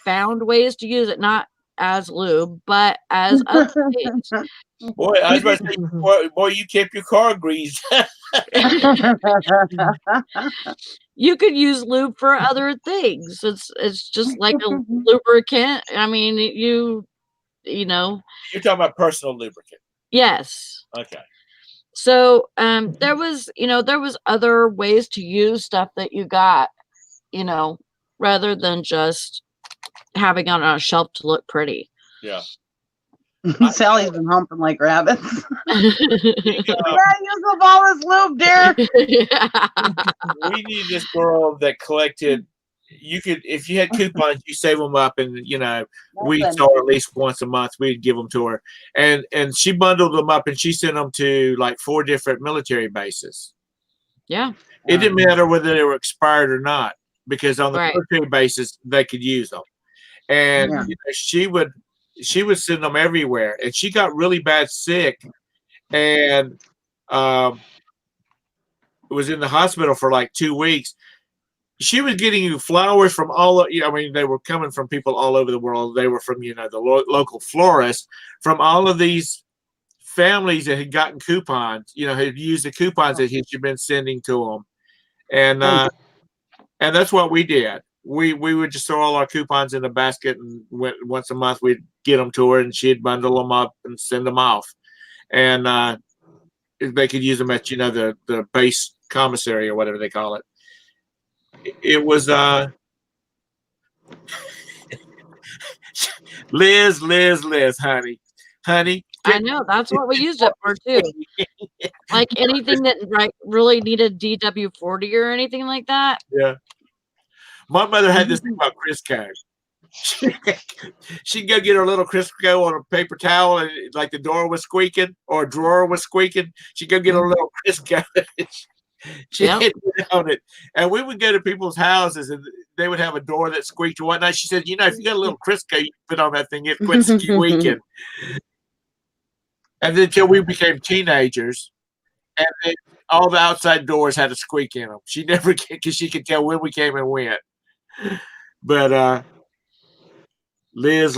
found ways to use it, not as lube, but as other things. Boy, I was about to say, boy, you kept your car greased. You could use lube for other things. It's just like a lubricant. I mean, you're talking about personal lubricant. Yes. Okay. So there was other ways to use stuff that you got, rather than just having it on a shelf to look pretty. Yeah. Sally's been humping like rabbits. Use up all this lube, dear. We need this girl that collected. You could, if you had coupons, you save them up, and we saw her at least once a month. We'd give them to her, and she bundled them up, and she sent them to like 4 different military bases. Yeah, it didn't matter whether they were expired or not, because on the military bases they could use them, and she would send them everywhere, and she got really bad sick, and was in the hospital for like 2 weeks. She was getting you flowers from they were coming from people all over the world. They were from, the local florists from all of these families that had gotten coupons, had used the coupons that she'd been sending to them. And that's what we did. We would just throw all our coupons in a basket, and once a month we'd get them to her, and she'd bundle them up and send them off. And they could use them at, the base commissary or whatever they call it. It was Liz, honey. I know, that's what we used it for too. Like anything that really needed DW40 or anything like that. Yeah. My mother had this thing about Crisco. She'd go get her little Crisco on a paper towel, and like the door was squeaking or a drawer was squeaking. She'd go get her little Crisco. She hit on it, and we would go to people's houses, and they would have a door that squeaked or whatnot. She said, if you got a little Crisco, you put on that thing, it quit squeaking. And then until we became teenagers, and then all the outside doors had a squeak in them. She never, because she could tell when we came and went. But Liz.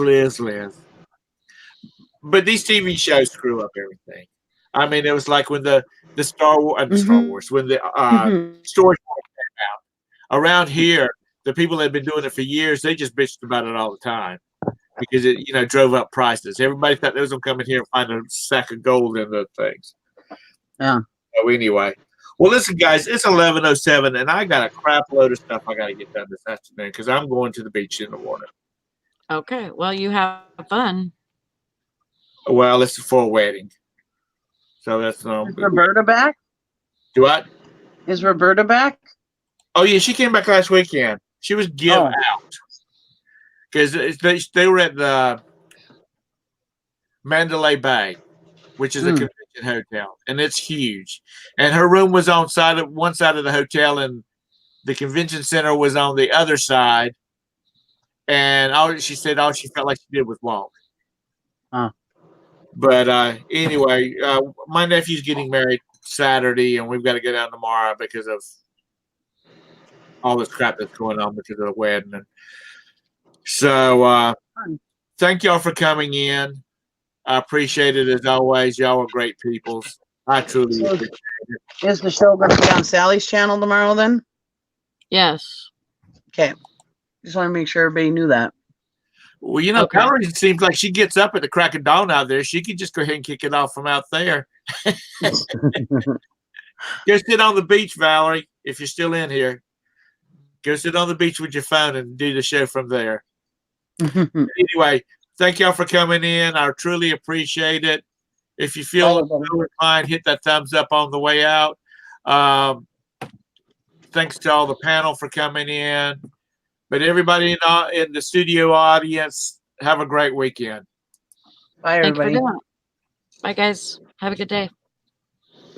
But these TV shows screw up everything. I mean, it was like when the Star Wars, when the storage came out. Around here, the people that had been doing it for years, they just bitched about it all the time because it, drove up prices. Everybody thought they was going to come in here and find a sack of gold in the things. Yeah. So anyway, well, listen, guys, it's 11:07, and I got a crap load of stuff I got to get done this afternoon because I'm going to the beach in the water. Okay, well, you have fun. Well, it's for a wedding. So that's Is Roberta back? Do what? Is Roberta back? Oh yeah, she came back last weekend. She was given out because they were at the Mandalay Bay, which is a convention hotel, and it's huge. And her room was on one side of the hotel, and the convention center was on the other side. And she said all she felt like she did was walk. But anyway, my nephew's getting married Saturday, and we've got to go down tomorrow because of all this crap that's going on because of the wedding. And so thank y'all for coming in. I appreciate it as always. Y'all are great people. I truly appreciate it. Is the show going to be on Sally's channel tomorrow then? Yes. Okay. Just want to make sure everybody knew that. Well, you know, Okay. Valerie seems like she gets up at the crack of dawn out there. She could just go ahead and kick it off from out there. Go sit on the beach, Valerie, if you're still in here. Go sit on the beach with your phone and do the show from there. Anyway, thank y'all for coming in. I truly appreciate it. If you feel inclined, hit that thumbs up on the way out. Thanks to all the panel for coming in. But everybody in the studio audience, have a great weekend. Bye, Thank you for everybody. doing it. Bye, guys. Have a good day.